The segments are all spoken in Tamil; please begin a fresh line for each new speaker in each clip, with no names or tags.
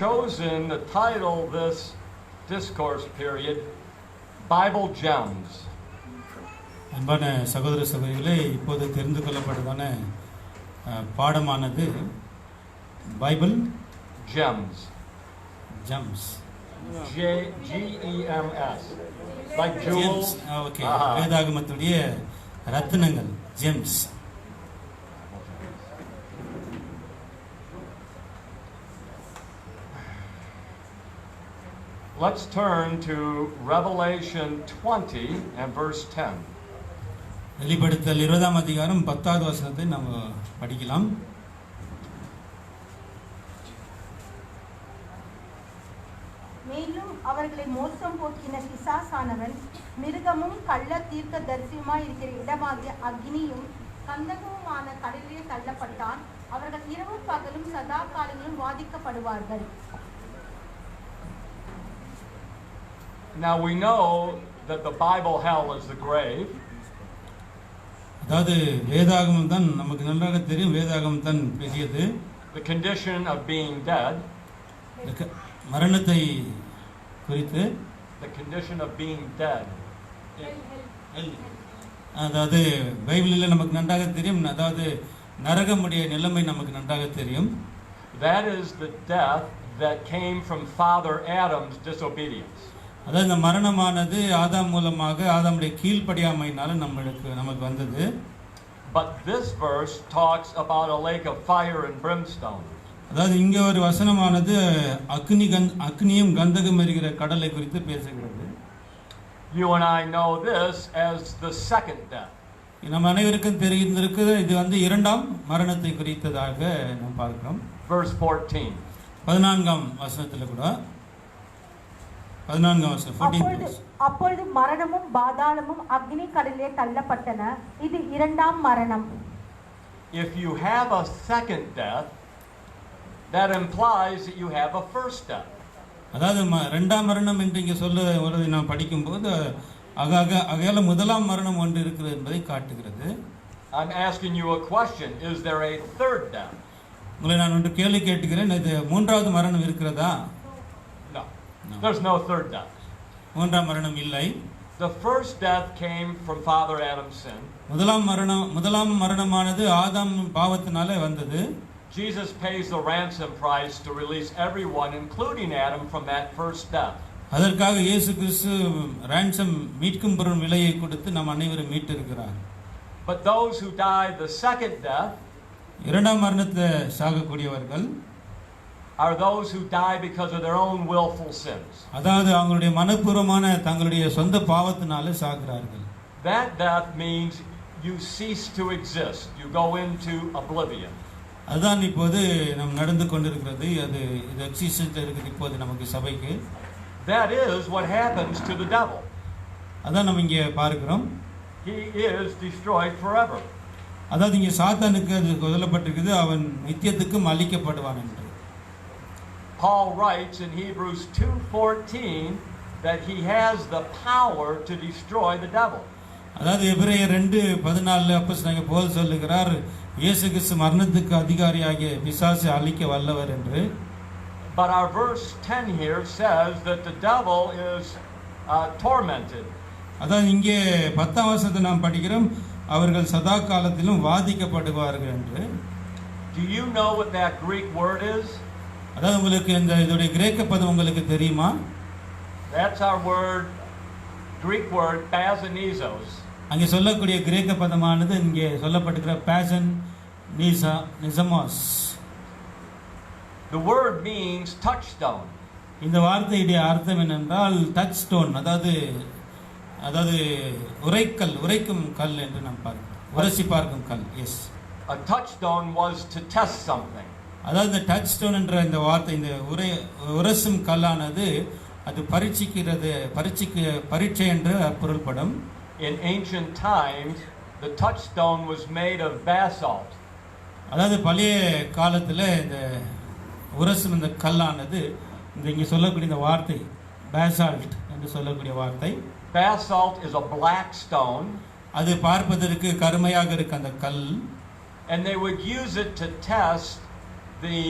chosen to title this discourse period Bible Gems.
அன்பான சகோதர சகோதரிகளே, இப்போது தெரிந்து கொள்ளப்பட்டதான பாடமானது Bible
Gems.
Gems.
Gems. Like jewels.
Okay. வேதாகமத்துடைய ரத்தினங்கள், gems.
Let's turn to Revelation 20 and verse 10.
வெளிப்படுத்தல் 20ஆம் அதிகாரம் 10வது வசனத்தை நாம் படிக்கலாம்.
மேலும் அவர்களை மோசம் போக்கின பிசாசானவன் மிருகமும் கள்ள தீர்க்கதரிசியுமாய் இருக்கிற இடமாகிய அக்னியும் கந்தகமுமான கடலிலே தள்ளப்பட்டான். அவர்கள் இரவும் பகலும் சதா காலங்களும் வாதிக்கப்படுவார்கள்.
Now we know that the Bible hell is the grave.
அதாவது வேதாகமம் தான் நமக்கு நன்றாக தெரியும். வேதாகமம் தான் பெரியது.
The condition of being dead.
மரணத்தை குறித்து.
The condition of being dead.
அதாவது பைபிளில் நமக்கு நன்றாக தெரியும். அதாவது நரகமுடைய நிலைமை நமக்கு நன்றாக தெரியும்.
That is the death that came from Father Adam's disobedience.
அதாவது இந்த மரணமானது ஆதாம் மூலமாக ஆதாமுடைய கீழ்ப்படியாமையினால நமக்கு வந்தது.
But this verse talks about a lake of fire and brimstone.
அதாவது இங்க ஒரு வசனமானது அக்னியும் கந்தகம் எரிகிற கடலை குறித்து பேசுகிறது.
You and I know this as the second death.
நம்ம அனைவருக்கும் தெரிந்திருக்கிறது, இது வந்து இரண்டாம் மரணத்தை குறித்ததாக நாம் பார்க்கிறோம்.
Verse 14.
14ஆம் வசனத்தில் கூட 14ஆம் வசனம் 14.
அப்பொழுது மரணமும் பாதாளமும் அக்னி கடலிலே தள்ளப்பட்டன. இது இரண்டாம் மரணம்.
If you have a second death, that implies that you have a first death.
அதாவது இரண்டாம் மரணம் என்று இங்கே சொல்லுவதை நாம் படிக்கும்போது அகையால முதலாம் மரணம் ஒன்று இருக்கிறது என்பதை காட்டுகிறது.
I'm asking you a question. Is there a third death?
உங்களை நான் ஒன்று கேள்வி கேட்டுக்கிறேன். இது மூன்றாவது மரணம் இருக்கிறதா?
No. There's no third death.
மூன்றாம் மரணம் இல்லை.
The first death came from Father Adam's sin.
முதலாம் மரணமானது ஆதாம் பாவத்தினாலே வந்தது.
Jesus pays the ransom price to release everyone, including Adam, from that first death.
அதற்காக இயேசு கிறிஸ்து ransom மீட்கும் பொருள் விலையை கொடுத்து நாம் அனைவரும் மீட்டிருக்கிறார்.
But those who die the second death,
இரண்டாம் மரணத்தை சாகக்கூடியவர்கள்,
are those who die because of their own willful sins.
அதாவது அவங்களுடைய மனப்பூர்வமான தங்களுடைய சொந்த பாவத்தினாலே சாகிறார்கள்.
That death means you cease to exist. You go into oblivion.
அதான் இப்போது நாம் நடந்து கொண்டிருக்கிறது. இது எக்ஸிஸ்டன்ஸ் இருக்குது இப்போது நமக்கு சபைக்கு.
That is what happens to the devil.
அதான் நம்ம இங்கே பார்க்கிறோம்.
He is destroyed forever.
அதாவது இங்கே சாத்தானுக்கு அது சொல்லப்பட்டிருக்குது, அவன் நித்தியத்துக்கும் அழிக்கப்படுவான் என்று.
Paul writes in Hebrews 2:14 that he has the power to destroy the devil.
அதாவது எபிரேயர் 2:14 அப்போஸ்தலனாகிய பவுல் சொல்லுகிறார், இயேசு கிறிஸ்து மரணத்துக்கு அதிகாரியாகிய பிசாசை அழிக்க வல்லவர் என்று.
But our verse 10 here says that the devil is tormented.
அதாவது இங்கே 10ஆம் வசனத்தை நாம் படிக்கிறோம், அவர்கள் சதா காலத்திலும் வாதிக்கப்படுவார்கள் என்று.
Do you know what that Greek word is?
அதாவது உங்களுக்கு இந்த இதோடைய கிரேக்க பதம் உங்களுக்கு தெரியுமா?
That's our word, Greek word basanizos.
அங்கே சொல்லக்கூடிய கிரேக்க பதமானது இங்கே சொல்லப்பட்டிருக்கிற passion நிசமாஸ்.
The word means touchstone.
இந்த வார்த்தையுடைய அர்த்தம் என்னென்றால் டச் ஸ்டோன், அதாவது உரைக்கும் கல் என்று நாம் பார்க்கிறோம். உரசி பார்க்கும் கல். S.
A touchstone was to test something.
அதாவது இந்த டச் ஸ்டோன் என்ற இந்த வார்த்தை, இந்த உரசும் கல்லானது அது பரீட்சை என்று பொருள்படும்.
In ancient times, the touchstone was made of basalt.
அதாவது பழைய காலத்தில் இந்த உரசும் இந்த கல்லானது இந்த இங்கே சொல்லக்கூடிய இந்த வார்த்தை பேசால்ட் என்று சொல்லக்கூடிய வார்த்தை.
Basalt is a black stone.
அது பார்ப்பதற்கு கருமையாக இருக்கு அந்த கல்.
And they would use it to test the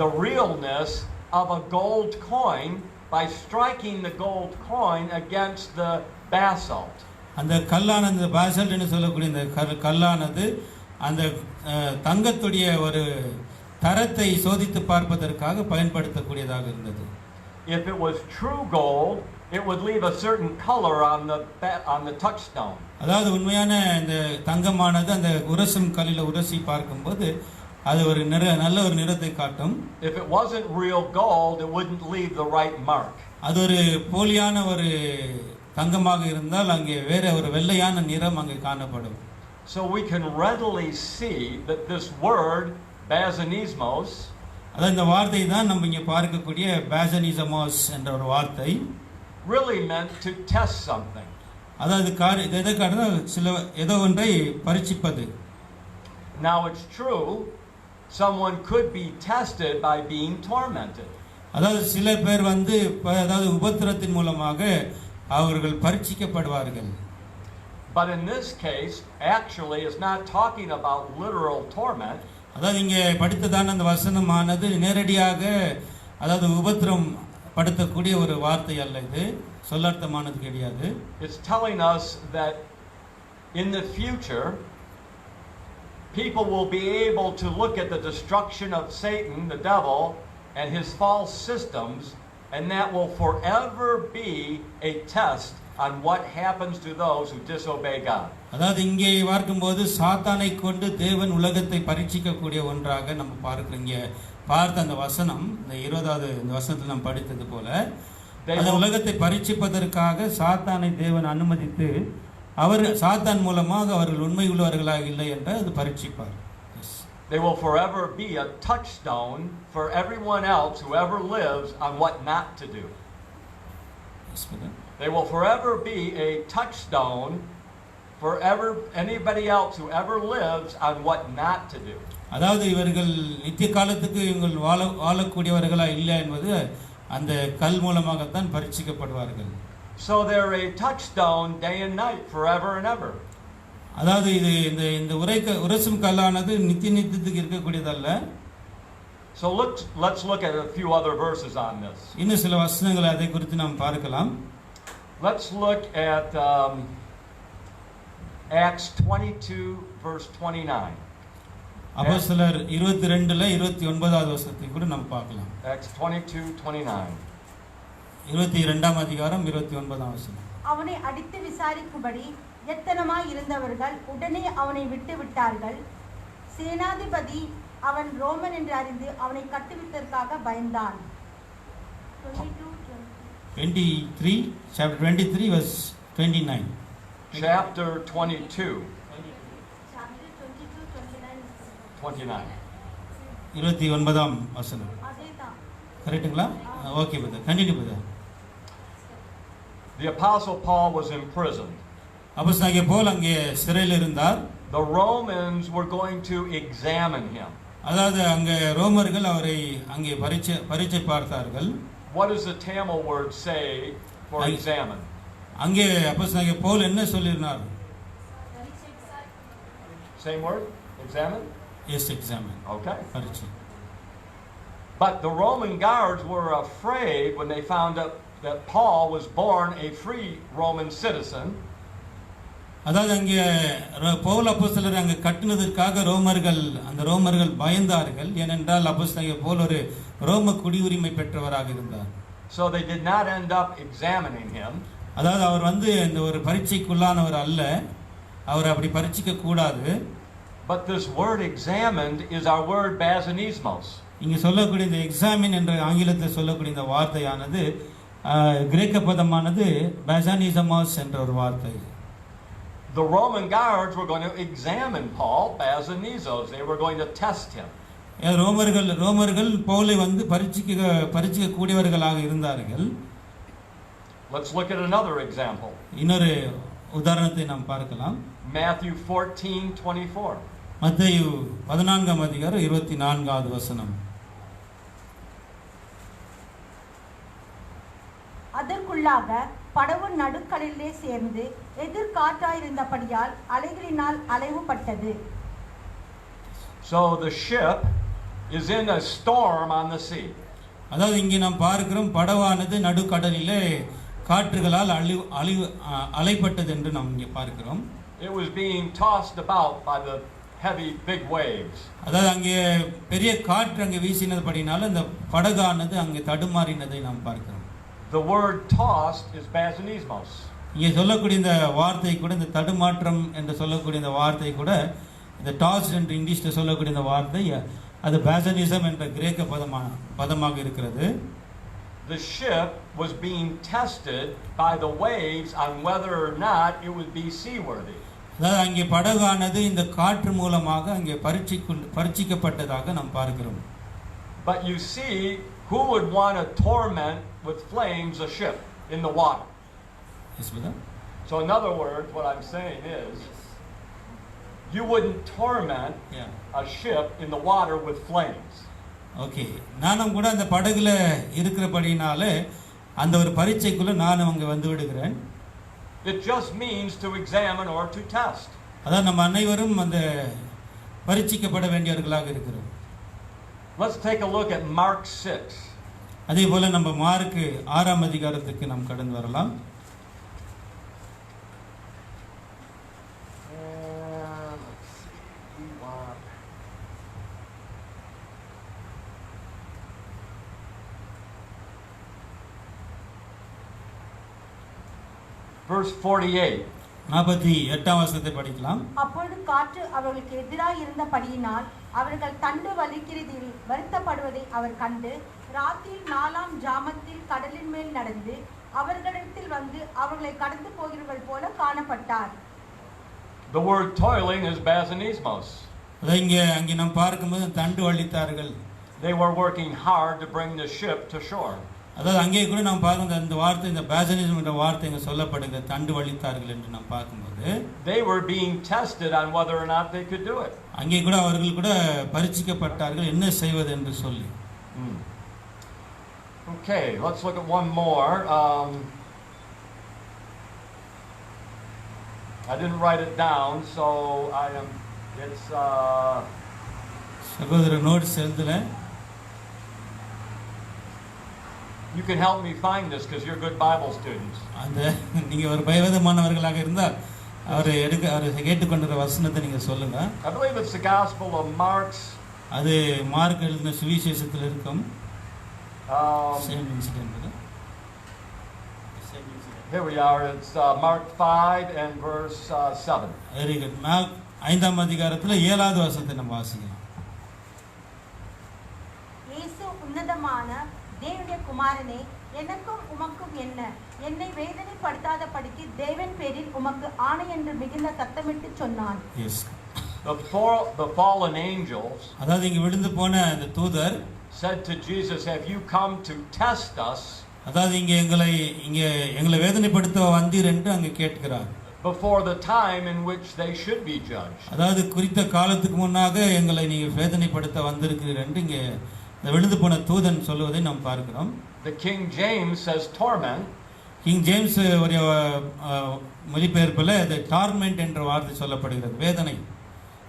the realness of a gold coin by striking the gold coin against the basalt.
அந்த கல்லானது இந்த பாசல்ட் என்று சொல்லக்கூடிய இந்த கல்லானது அந்த தங்கத்துடைய ஒரு தரத்தை சோதித்து பார்ப்பதற்காக பயன்படுத்தக்கூடியதாக இருந்தது.
If it was true gold, it would leave a certain color on the touchstone.
அதாவது உண்மையான இந்த தங்கமானது அந்த உரசும் கல்லில் உரசி பார்க்கும்போது அது ஒரு நல்ல ஒரு நிறத்தை காட்டும்.
If it wasn't real gold, it wouldn't leave the right mark.
அது ஒரு போலியான ஒரு தங்கமாக இருந்தால் அங்கே வேற ஒரு வெள்ளையான நிறம் அங்கே காணப்படும்.
So we can readily see that this word basanismos,
அதாவது இந்த வார்த்தை தான் நம்ம இங்கே பார்க்கக்கூடிய basanismos என்ற ஒரு வார்த்தை
really meant to test something.
அதாவது எதற்காக ஏதோ ஒன்றை பரீட்சிப்பது.
Now it's true, someone could be tested by being tormented.
அதாவது சில பேர் அதாவது உபத்திரத்தின் மூலமாக அவர்கள் பரீட்சிக்கப்படுவார்கள்.
But in this case, actually, it's not talking about literal torment.
அதாவது இங்கே படித்ததான அந்த வசனமானது நேரடியாக அதாவது உபத்திரம் படுத்தக்கூடிய ஒரு வார்த்தை அல்ல, இது சொல்லார்த்தமானது கிடையாது.
It's telling us that in the future, people will be able to look at the destruction of Satan, the devil, and his false systems, and that will forever be a test on what happens to those who disobey God.
அதாவது இங்கே பார்க்கும்போது சாத்தானை கொண்டு தேவன் உலகத்தை பரீட்சிக்கக்கூடிய ஒன்றாக நம்ம பார்க்கிறோம். இங்கே பார்த்த அந்த வசனம் இந்த 20வது இந்த வசனத்தில் நாம் படித்தது போல அந்த உலகத்தை பரீட்சிப்பதற்காக சாத்தானை தேவன் அனுமதித்து அவர் சாத்தான் மூலமாக அவர்கள் உண்மை உள்ளவர்களாக இல்லை என்று அது பரீட்சிப்பார்.
They will forever be a touchstone for everyone else who ever lives on what not to do. They will forever be a touchstone for anybody else who ever lives on what not to do.
அதாவது இவர்கள் நித்திய காலத்துக்கு இவங்கள் வாழக்கூடியவர்களா இல்லை என்பது அந்த கல் மூலமாகத்தான் பரீட்சிக்கப்படுவார்கள்.
So they're a touchstone day and night, forever and ever.
அதாவது இது இந்த உரசும் கல்லானது நித்தியத்துக்கு இருக்கக்கூடியதல்ல.
So let's look at a few other verses on this.
இன்னும் சில வசனங்களை அதை குறித்து நாம் பார்க்கலாம்.
Let's look at Acts 22 verse 29.
அப்போஸ்தலர் 22ல 29வது வசனத்தை கூட நாம் பார்க்கலாம்.
Acts 22:29.
22ஆம் அதிகாரம் 29ஆம் வசனம்.
அவனை அடித்து விசாரிக்கும்படி எத்தனமாய் இருந்தவர்கள் உடனே அவனை விட்டு விட்டார்கள். சேனாதிபதி அவன் ரோமன் என்று அறிந்து அவனை கட்டுவித்ததற்காக பயந்தான்.
23 chapter 23 verse 29.
Chapter 22. 29.
29ஆம் வசனம்.
அதேதான்.
கரெக்ட்டுங்களா? Okay brother, continue brother.
The apostle Paul was imprisoned.
அப்போஸ்தலனாகிய பவுல் அங்கே சிறையில் இருந்தார்.
The Romans were going to examine him.
அதாவது அங்கே ரோமர்கள் அவரை அங்கே பரீட்சை பார்த்தார்கள்.
What does the Tamil word say for examine?
அங்கே அப்போஸ்தலனாகிய பவுல் என்ன சொல்லினார்?
Same word? Examine?
Yes, examine.
Okay.
பரீட்சை.
But the Roman guards were afraid when they found out that Paul was born a free Roman citizen.
அதாவது அங்கே பவுல் அப்போஸ்தலர் அங்கே கட்டினதற்காக ரோமர்கள் பயந்தார்கள். ஏனென்றால் அப்போஸ்தலனாகிய பவுல் ஒரு ரோம குடியுரிமை பெற்றவராக இருந்தார்.
So they did not end up examining him.
அதாவது அவர் இந்த ஒரு பரீட்சைக்குள்ளானவர் அல்ல, அவர் அப்படி பரீட்சிக்க கூடாது.
But this word examined is our word basanismos.
இங்கே சொல்லக்கூடிய இந்த எக்ஸாமின் என்ற ஆங்கிலத்தில் சொல்லக்கூடிய இந்த வார்த்தையானது கிரேக்க பதமானது basanismos என்ற ஒரு வார்த்தை.
The Roman guards were going to examine Paul, basanizos. They were going to test him.
ரோமர்கள் பவுலை பரீட்சிக்க கூடியவர்களாக இருந்தார்கள்.
Let's look at another example.
இன்னொரு உதாரணத்தை நாம் பார்க்கலாம்.
Matthew 14:24.
மத்தேயு 14ஆம் அதிகாரம் 24வது வசனம்.
அதற்குள்ளாக படவு நடுக்கடலிலே சேர்ந்து எதிர்காற்றாயிருந்தபடியால் அலைகளினால் அலைவுபட்டது.
So the ship is in a storm on the sea.
அதாவது இங்கே நாம் பார்க்கிறோம் படவானது நடுக்கடலிலே காற்றுகளால் அலைப்பட்டது என்று நாம் இங்கே பார்க்கிறோம்.
It was being tossed about by the heavy big waves.
அதாவது அங்கே பெரிய காற்று அங்கே வீசினபடினால அந்த படகானது அங்கே தடுமாறினதை நாம் பார்க்கிறோம்.
The word tossed is basanismos.
இங்கே சொல்லக்கூடிய இந்த வார்த்தை கூட, இந்த தடுமாற்றம் என்று சொல்லக்கூடிய இந்த வார்த்தை கூட, இந்த டாஸ் என்று இங்கிலீஷில் சொல்லக்கூடிய இந்த வார்த்தை அது பேசனிசம் என்ற கிரேக்க பதமாக இருக்கிறது.
The ship was being tested by the waves on whether or not it would be seaworthy.
அதாவது அங்கே படகானது இந்த காற்று மூலமாக அங்கே பரீட்சிக்கப்பட்டதாக நாம் பார்க்கிறோம்.
But you see, who would want to torment with flames a ship in the water?
Yes, brother.
So in other words, what I'm saying is, you wouldn't torment a ship in the water with flames.
Okay, நானும் கூட அந்த படகுல இருக்கிறபடினால அந்த ஒரு பரீட்சைக்குள்ள நானும் அங்கே வந்து விடுகிறேன்.
It just means to examine or to test.
அதான் நம்ம அனைவரும் அந்த பரீட்சிக்கப்பட வேண்டியவர்களாக இருக்கிறோம்.
Let's take a look at Mark 6.
அதே போல நம்ம மார்க் 6ஆம் அதிகாரத்துக்கு நாம் கடந்து வரலாம்.
Verse 48.
48ஆம் வசனத்தை படிக்கலாம்.
அப்பொழுது காற்று அவர்களுக்கு எதிராக இருந்தபடியினால் அவர்கள் தண்டு வலிக்கிறதில் வருத்தப்படுவதை அவர் கண்டு ராத்திரி 4ஆம் ஜாமத்தில் கடலின் மேல் நடந்து அவர்களிடத்தில் வந்து அவர்களை கடந்து போகிறவர்கள் போல காணப்பட்டார்.
The word toiling is basanismos.
அங்கே நாம் பார்க்கும்போது தண்டு வலித்தார்கள்.
They were working hard to bring the ship to shore.
அதாவது அங்கே கூட நாம் பார்க்கும் அந்த வார்த்தை, இந்த பேசனிசம் என்ற வார்த்தை இங்கே சொல்லப்படுகிற தண்டு வலித்தார்கள் என்று நாம் பார்க்கும்போது
they were being tested on whether or not they could do it.
அங்கே கூட அவர்கள் கூட பரீட்சிக்கப்பட்டார்கள் என்ன செய்வது என்று சொல்லி.
Okay, let's look at one more. I didn't write it down, so it's
சகோதர நோட்ஸ் எழுதல.
You can help me find this because you're good Bible students.
அந்த நீங்க ஒரு பைவேதமானவர்களாக இருந்தால் அவர் கேட்டுக்கொண்டிருக்கிற வசனத்தை நீங்க சொல்லுங்க.
I believe it's the Gospel of Mark.
அது மார்க் எழுதின சுவிசேஷத்தில் இருக்கும்.
Same incident. Here we are. It's Mark 5 and verse 7.
Very good. Mark 5ஆம் அதிகாரத்தில் 7வது வசனத்தை நம்ம வாசிக்கலாம்.
இயேசு உன்னதமான தேவனுடைய குமாரனே, எனக்கும் உமக்கும் என்ன, என்னை வேதனைப்படுத்தாதபடிக்கு தேவன் பேரில் உமக்கு ஆணை என்று மிகுந்த சத்தமிட்டு சொன்னான்.
Yes.
The fallen angels,
அதாவது இங்க விழுந்து போன அந்த தூதர்
said to Jesus, "Have you come to test us?"
அதாவது இங்க எங்களை வேதனைப்படுத்த வந்தீர் என்று அங்க கேட்கிறார்.
Before the time in which they should be judged.
அதாவது குறித்த காலத்துக்கு முன்னாக எங்களை நீங்க வேதனைப்படுத்த வந்திருக்கிறீர் என்று இங்க விழுந்து போன தூதன் சொல்லுவதை நாம் பார்க்கிறோம்.
The King James says torment.
King James ஒரு மொழிபெயர்ப்பில் the torment என்ற வார்த்தை சொல்லப்படுகிறது, வேதனை.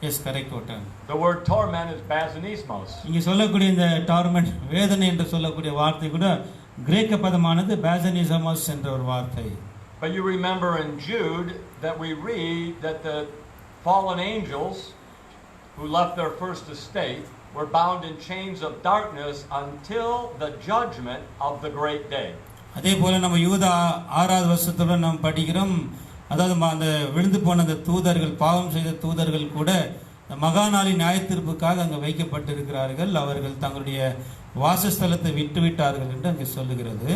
எஸ், கரெக்ட் வார்த்தை.
The word torment is basanismos.
இங்க சொல்லக்கூடிய இந்த torment, வேதனை என்று சொல்லக்கூடிய வார்த்தை கூட கிரேக்க பதமானது basanismos என்ற ஒரு வார்த்தை.
But you remember in Jude that we read that the fallen angels who left their first estate were bound in chains of darkness until the judgment of the great day.
அதே போல நம்ம யூதா 6வது வசனத்துல நாம் படிக்கிறோம், அதாவது அந்த விழுந்து போன அந்த தூதர்கள், பாவம் செய்த தூதர்கள் கூட மகாநாளின் நியாயத்தீர்ப்புக்காக அங்கே வைக்கப்பட்டிருக்கிறார்கள், அவர்கள் தங்களுடைய வாசஸ்தலத்தை விட்டுவிட்டார்கள் என்று அங்கே சொல்லுகிறது.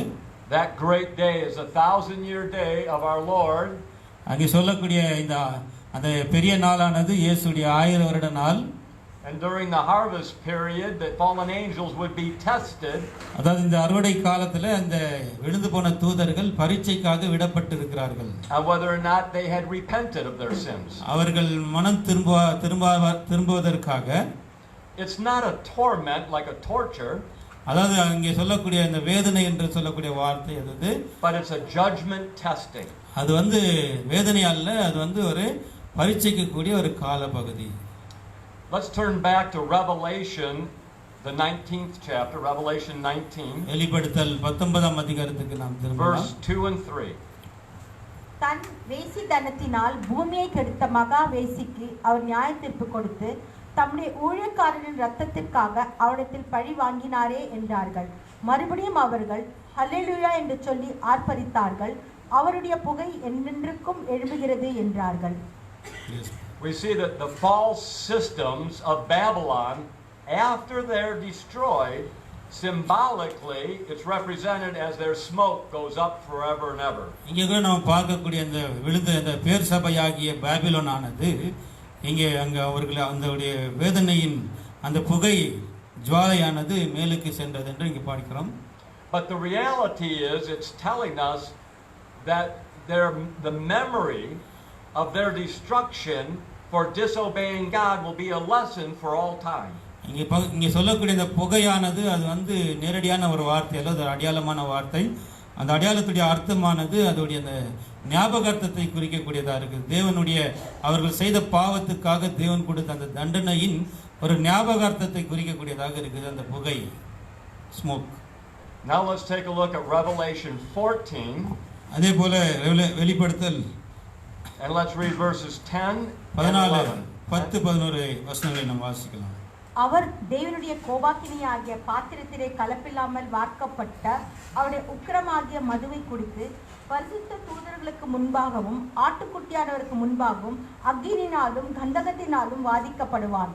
That great day is 1,000-year day of our Lord.
அங்கே சொல்லக்கூடிய இந்த அந்த பெரிய நாளானது இயேசுடைய 1000 வருட நாள்.
And during the harvest period, the fallen angels would be tested.
அதாவது இந்த அறுவடை காலத்துல அந்த விழுந்து போன தூதர்கள் பரீட்சைக்காக விடப்பட்டிருக்கிறார்கள்.
And whether or not they had repented of their sins.
அவர்கள் மனம் திரும்புவதற்காக.
It's not a torment like a torture.
அதாவது அங்கே சொல்லக்கூடிய அந்த வேதனை என்று சொல்லக்கூடிய வார்த்தை அது,
but it's a judgment testing.
அது வேதனை அல்ல, அது ஒரு பரீட்சைக்கு கூடிய ஒரு கால பகுதி.
Let's turn back to Revelation the 19th chapter, Revelation 19,
வெளிப்படுத்தல் 19ஆம் அதிகாரத்துக்கு நாம் திரும்பலாம்.
verse 2 and 3.
தன் வேசித்தனத்தினால் பூமியை கெடுத்த மகா வேசிக்கு அவர் நியாய தீர்ப்பு கொடுத்து தம்முடைய ஊழியக்காரரின் இரத்தத்திற்காக அவரிடத்தில் பழி வாங்கினாரே என்றார்கள். மறுபடியும் அவர்கள் ஹல்லேலூயா என்று சொல்லி ஆர்ப்பரித்தார்கள். அவருடைய புகை என்றென்றுக்கும் எழும்புகிறது என்றார்கள்.
We see that the false systems of Babylon, after they're destroyed, symbolically it's represented as their smoke goes up forever and ever.
இங்கே கூட நாம் பார்க்கக்கூடிய அந்த விழுந்த அந்த பேர் சபையாகிய பாபிலோன் ஆனது இங்கே அங்கே அவர்கள் அந்த வேதனையின் அந்த புகை ஜுவாலையானது மேலுக்கு சென்றது என்று இங்கே பார்க்கிறோம்.
But the reality is it's telling us that the memory of their destruction for disobeying God will be a lesson for all time.
இங்கே சொல்லக்கூடிய இந்த புகையானது அது வந்து நேரடியான ஒரு வார்த்தை அல்ல, அது அடையாளமான வார்த்தை. அந்த அடையாளத்துடைய அர்த்தமானது அதோடைய அந்த ஞாபகார்த்தத்தை குறிக்கக்கூடியதாக இருக்குது. தேவனுடைய அவர்கள் செய்த பாவத்துக்காக தேவன் கொடுத்த அந்த தண்டனையின் ஒரு ஞாபகார்த்தத்தை குறிக்கக்கூடியதாக இருக்குது அந்த புகை, smoke.
Now let's take a look at Revelation 14.
அதே போல வெளிப்படுத்தல்
and let's read verses 10 and 11.
10-11 வசனங்களை நாம் வாசிக்கலாம்.
அவர் தேவனுடைய கோபாக்கினியாகிய பாத்திரத்திலே கலப்பில்லாமல் வார்க்கப்பட்ட அவருடைய உக்கிரமாகிய மதுவை குடித்து பரிசுத்த தூதர்களுக்கு முன்பாகவும் ஆட்டுக்குட்டியானவருக்கு முன்பாகவும் அக்கினினாலும் கந்தகத்தினாலும் வாதிக்கப்படுவான்.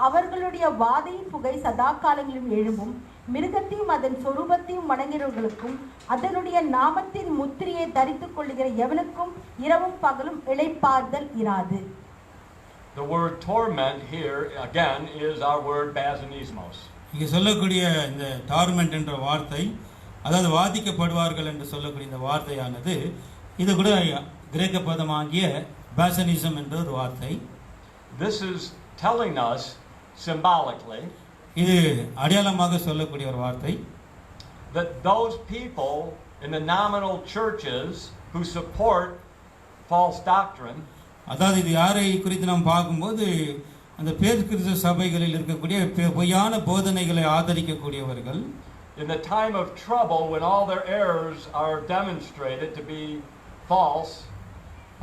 அவர்களுடைய வாதையின் புகை சதா காலங்களிலும் எழும்பும். மிருகத்தையும் அதன் சொரூபத்தையும் வணங்குகிறவர்களுக்கும் அதனுடைய நாமத்தின் முத்திரையை தரித்துக் கொள்ளுகிற எவனுக்கும் இரவும் பகலும் இளைப்பாறுதல் இராது.
The word torment here again is our word basanismos.
இங்கே சொல்லக்கூடிய இந்த டார்மெண்ட் என்ற வார்த்தை, அதாவது வாதிக்கப்படுவார்கள் என்று சொல்லக்கூடிய இந்த வார்த்தையானது இது கூட கிரேக்க பதமாகிய பாசனிசம் என்ற ஒரு வார்த்தை.
This is telling us symbolically
இது அடையாளமாக சொல்லக்கூடிய ஒரு வார்த்தை
that those people in the nominal churches who support false doctrine,
அதாவது இது யாரை குறித்து நாம் பார்க்கும்போது அந்த பேர் கிறிஸ்தவ சபைகளில் இருக்கக்கூடிய பொய்யான போதனைகளை ஆதரிக்கக்கூடியவர்கள்,
in the time of trouble when all their errors are demonstrated to be false,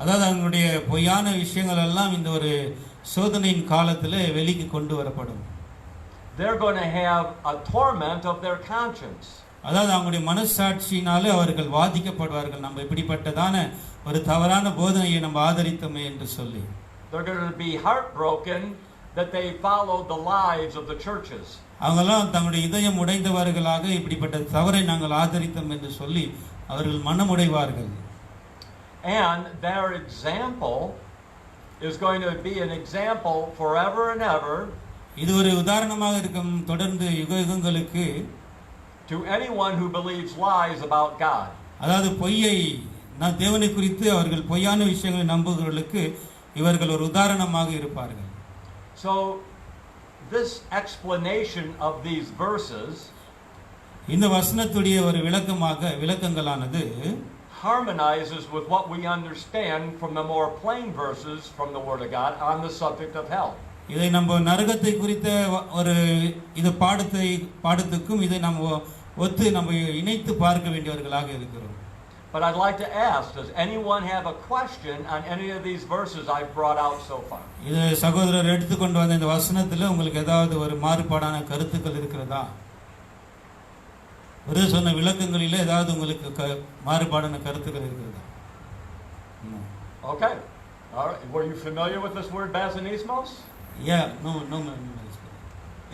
அதாவது அவங்களுடைய பொய்யான விஷயங்கள் எல்லாம் இந்த ஒரு சோதனையின் காலத்தில் வெளிக்கு கொண்டு வரப்படும்.
they're going to have a torment of their conscience.
அதாவது அவங்களுடைய மனசாட்சியினாலே அவர்கள் வாதிக்கப்படுவார்கள். நம்ம இப்படிப்பட்டதான ஒரு தவறான போதனையை நம்ம ஆதரித்தோமே என்று சொல்லி
they're going to be heartbroken that they followed the lives of the churches.
அவங்கெல்லாம் தங்களுடைய இதயம் உடைந்தவர்களாக இப்படிப்பட்ட தவறை நாங்கள் ஆதரித்தோம் என்று சொல்லி அவர்கள் மனமுடைவார்கள்.
And their example is going to be an example forever and ever.
இது ஒரு உதாரணமாக இருக்கும் தொடர்ந்து யுகங்களுக்கு
to anyone who believes lies about God.
அதாவது பொய்யை நான் தேவனை குறித்து அவர்கள் பொய்யான விஷயங்களை நம்புகிறவர்களுக்கு இவர்கள் ஒரு உதாரணமாக இருப்பார்கள்.
So this explanation of these verses
இந்த வசனத்துடைய ஒரு விளக்கங்களானது
harmonizes with what we understand from the more plain verses from the Word of God on the subject of hell.
இதை நம்ம நரகத்தை குறித்த ஒரு இது பாடத்துக்கும் இதை நம்ம ஒத்து நம்ம இணைத்து பார்க்க வேண்டியவர்களாக இருக்கிறோம்.
But I'd like to ask, does anyone have a question on any of these verses I've brought out so far?
இது சகோதரர் எடுத்துக்கொண்டு வந்த இந்த வசனத்தில் உங்களுக்கு ஏதாவது ஒரு மாறுபாடான கருத்துக்கள் இருக்கிறதா? ஒரு சொன்ன விளக்கங்களில் ஏதாவது உங்களுக்கு மாறுபாடான கருத்துக்கள் இருக்கிறதா?
Okay. All right. Were you familiar with this word basanismos?
Yeah, no.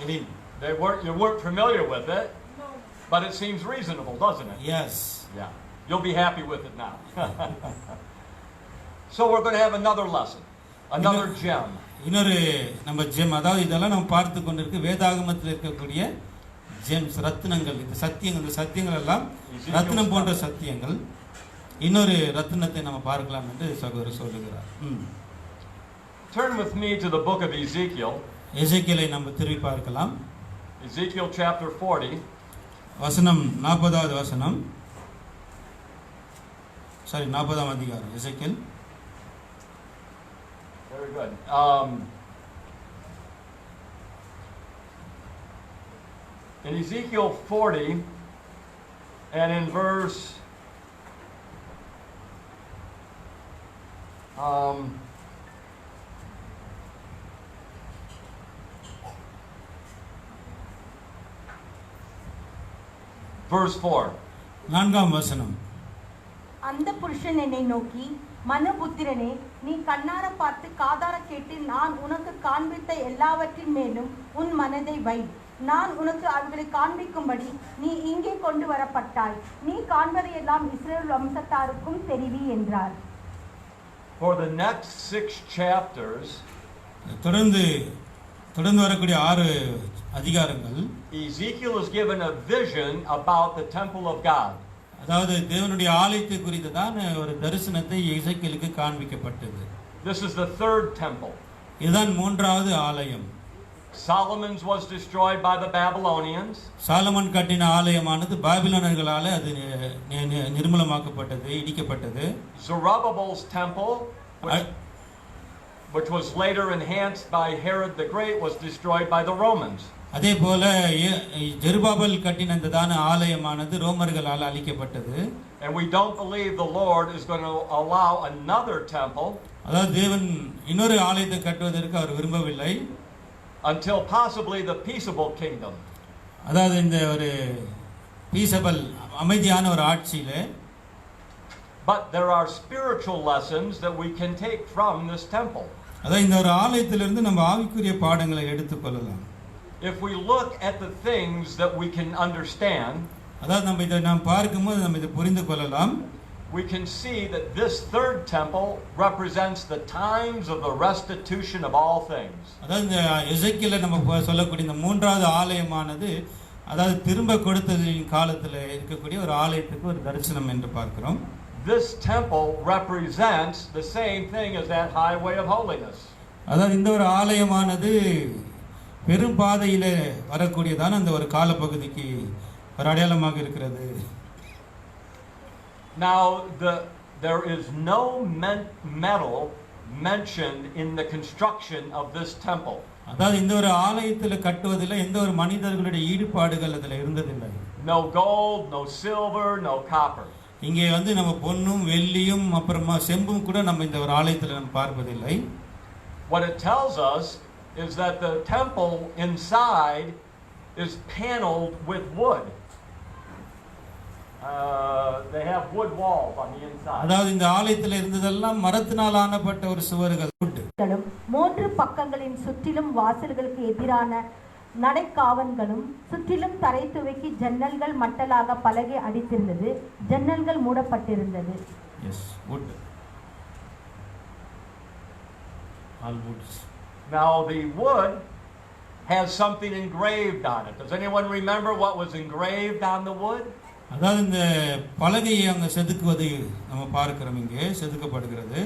I mean,
you weren't familiar with it, no. But it seems reasonable, doesn't it?
Yes.
Yeah. You'll be happy with it now. So we're going to have another lesson, another gem.
இன்னொரு நம்ம ஜெம், அதாவது இதெல்லாம் நம்ம பார்த்து கொண்டிருக்க வேதாகமத்தில் இருக்கக்கூடிய ஜெம்ஸ், ரத்தினங்கள். இந்த சத்தியங்கள் எல்லாம் ரத்தினம் போன்ற சத்தியங்கள். இன்னொரு ரத்தினத்தை நம்ம பார்க்கலாம் என்று சகோதரர் சொல்லுகிறார்.
Turn with me to the book of Ezekiel.
எசேக்கியேலை நம்ம திருப்பி பார்க்கலாம்.
Ezekiel chapter 40.
வசனம் 40வது வசனம். 40ஆம் அதிகாரம் எசேக்கியேல்.
Very good. In Ezekiel 40 and in verse verse 4.
நான்காம் வசனம்.
அந்த புருஷன் என்னை நோக்கி, மனுபுத்திரனே, நீ கண்ணார பார்த்து காதார கேட்டு நான் உனக்கு காண்பித்த எல்லாவற்றின் மேலும் உன் மனதை வை. நான் உனக்கு அவர்களை காண்பிக்கும்படி நீ இங்கே கொண்டு வரப்பட்டாய். நீ காண்பதையெல்லாம் இஸ்ரவேல் வம்சத்தாருக்கும் தெரிவி என்றார்.
For the next 6 chapters,
தொடர்ந்து வரக்கூடிய 6 அதிகாரங்கள்,
Ezekiel is given a vision about the temple of God.
அதாவது தேவனுடைய ஆலயத்தை குறித்ததான ஒரு தரிசனத்தை எசேக்கியேலுக்கு காண்பிக்கப்பட்டது.
This is the 3rd temple.
இதுதான் 3வது ஆலயம்.
Solomon's was destroyed by the Babylonians.
Solomon கட்டின ஆலயமானது பாபிலோனியர்களால் அது நிர்மூலமாக்கப்பட்டது, இடிக்கப்பட்டது.
Zerubbabel's temple, which was later enhanced by Herod the Great, was destroyed by the Romans.
அதே போல ஜெருபாபேல் கட்டின அந்த ஆலயமானது ரோமர்களால் அழிக்கப்பட்டது.
And we don't believe the Lord is going to allow another temple.
அதாவது தேவன் இன்னொரு ஆலயத்தை கட்டுவதற்கு அவர் விரும்பவில்லை.
Until possibly the peaceable kingdom.
அதாவது இந்த ஒரு பீசபிள் அமைதியான ஒரு ஆட்சியிலே.
But there are spiritual lessons that we can take from this temple.
அதாவது இந்த ஒரு ஆலயத்திலிருந்து நம்ம ஆவிக்குரிய பாடங்களை எடுத்துக்கொள்ளலாம்.
If we look at the things that we can understand,
அதாவது நம்ம இதை நாம் பார்க்கும்போது நம்ம இதை புரிந்து கொள்ளலாம்.
We can see that this 3rd temple represents the times of the restitution of all things.
அதாவது இந்த எசேக்கியேல நம்ம சொல்லக்கூடிய இந்த 3வது ஆலயமானது அதாவது திரும்ப கொடுத்ததின் காலத்தில் இருக்கக்கூடிய ஒரு ஆலயத்துக்கு ஒரு தரிசனம் என்று பார்க்கிறோம்.
This temple represents the same thing as that highway of holiness.
அதாவது இந்த ஒரு ஆலயமானது பெரும் பாதையில வரக்கூடியதான அந்த ஒரு காலப்பகுதிக்கு ஒரு அடையாளமாக இருக்கிறது.
Now there is no metal mentioned in the construction of this temple.
அதாவது இந்த ஒரு ஆலயத்தில் கட்டுவதில் எந்த ஒரு மனிதர்களுடைய ஈடுபாடுகள் அதில் இருந்ததில்லை.
No gold, no silver, no copper.
இங்கே நம்ம பொன்னும் வெள்ளியும் அப்புறமா செம்பும் கூட நம்ம இந்த ஒரு ஆலயத்தில் நம்ம பார்ப்பதில்லை.
What it tells us is that the temple inside is paneled with wood. They have wood walls on the inside.
அதாவது இந்த ஆலயத்தில் இருந்ததெல்லாம் மரத்தினால் ஆனப்பட்ட ஒரு சுவர்கள்.
3 பக்கங்களின் சுற்றிலும் வாசல்களுக்கு எதிரான நடைக்காவன்களும் சுற்றிலும் தரை துவக்கி ஜன்னல்கள் மட்டலாக பலகை அடித்திருந்தது. ஜன்னல்கள் மூடப்பட்டிருந்தது.
Yes, wood. All woods.
Now the wood has something engraved on it. Does anyone remember what was engraved on the wood?
அதாவது இந்த பலகையை அங்க செதுக்குவதை நம்ம பார்க்கிறோம், இங்கே செதுக்கப்படுகிறது.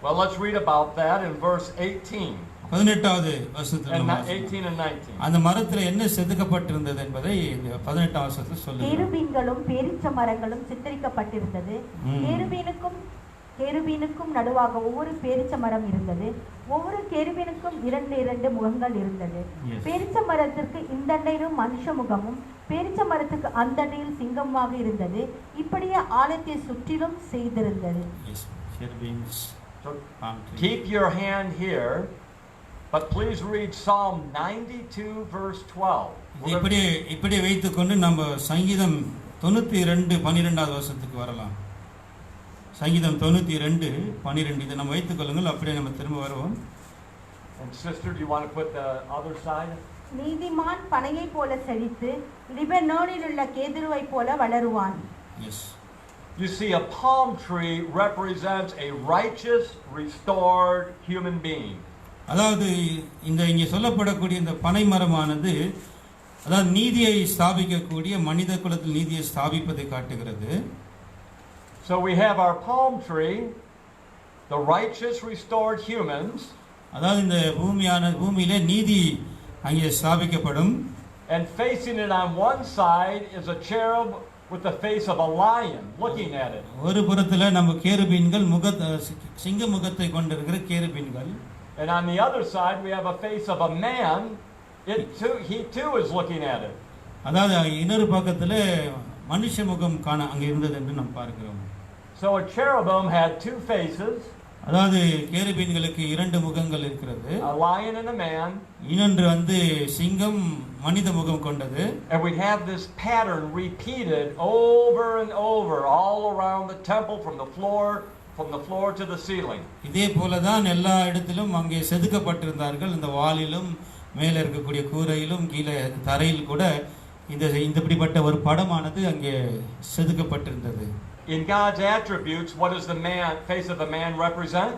Well, let's read about that in verse 18.
18வது வசனத்தில்
18 and 19.
அந்த மரத்தில் என்ன செதுக்கப்பட்டிருந்தது என்பதை 18ஆம் வசனத்தில் சொல்லுங்க.
கேருபீன்களும் பேரீச்ச மரங்களும் சித்தரிக்கப்பட்டிருந்தது. கேருபீனுக்கும் நடுவாக ஒவ்வொரு பேரீச்ச மரம் இருந்தது. ஒவ்வொரு கேருபீனுக்கும் 2 முகங்கள் இருந்தது. பேரீச்ச மரத்திற்கு இந்தண்டையிலும் மனுஷ முகமும் பேரீச்ச மரத்துக்கு அந்தண்டையில் சிங்கமாக இருந்தது. இப்படியே ஆலயத்தை சுற்றிலும் செய்திருந்தது.
Keep your hand here, but please read Psalm 92 verse 12.
இப்படி வைத்துக்கொண்டு நம்ம சங்கீதம் 92:12வது வசனத்துக்கு வரலாம். சங்கீதம் 92:12 இதை நம்ம வைத்துக் கொள்ளுங்கள். அப்படியே நம்ம திரும்ப வருவோம்.
And sister, do you want to put the other side?
நீதிமான் பனையை போல செழித்து லிபனோனில் உள்ள கேதுருவை போல வளருவான்.
Yes.
You see, a palm tree represents a righteous, restored human being.
அதாவது இங்கே சொல்லப்படக்கூடிய இந்த பனை மரமானது அதாவது நீதியை ஸ்தாபிக்கக்கூடிய மனித குலத்தில் நீதியை ஸ்தாபிப்பதை காட்டுகிறது.
So we have our palm tree, the righteous, restored humans.
அதாவது இந்த பூமியிலே நீதி அங்கே ஸ்தாபிக்கப்படும்.
And facing it on one side is a cherub with the face of a lion looking at it.
ஒரு புறத்துல நம்ம கேருபீன்கள் சிங்க முகத்தை கொண்டிருக்கிற கேருபீன்கள்.
And on the other side we have a face of a man He too is looking at it.
அதாவது இன்னொரு பக்கத்துல மனுஷ முகம் காண அங்க இருந்தது என்று நாம் பார்க்கிறோம்.
So a cherubim had two faces.
அதாவது கேருபீன்களுக்கு இரண்டு முகங்கள் இருக்கிறது.
A lion and a man.
இன்னொன்று சிங்கம் மனித முகம் கொண்டது.
And we have this pattern repeated over and over all around the temple from the floor to the ceiling.
இதே போல தான் எல்லா இடத்திலும் அங்கே செதுக்கப்பட்டிருந்தார்கள். இந்த வாலிலும் மேலே இருக்கக்கூடிய கூரையிலும் கீழே தரையில் கூட இப்படிப்பட்ட ஒரு படமானது அங்கே செதுக்கப்பட்டிருந்தது.
In God's attributes, what does the face of a man represent?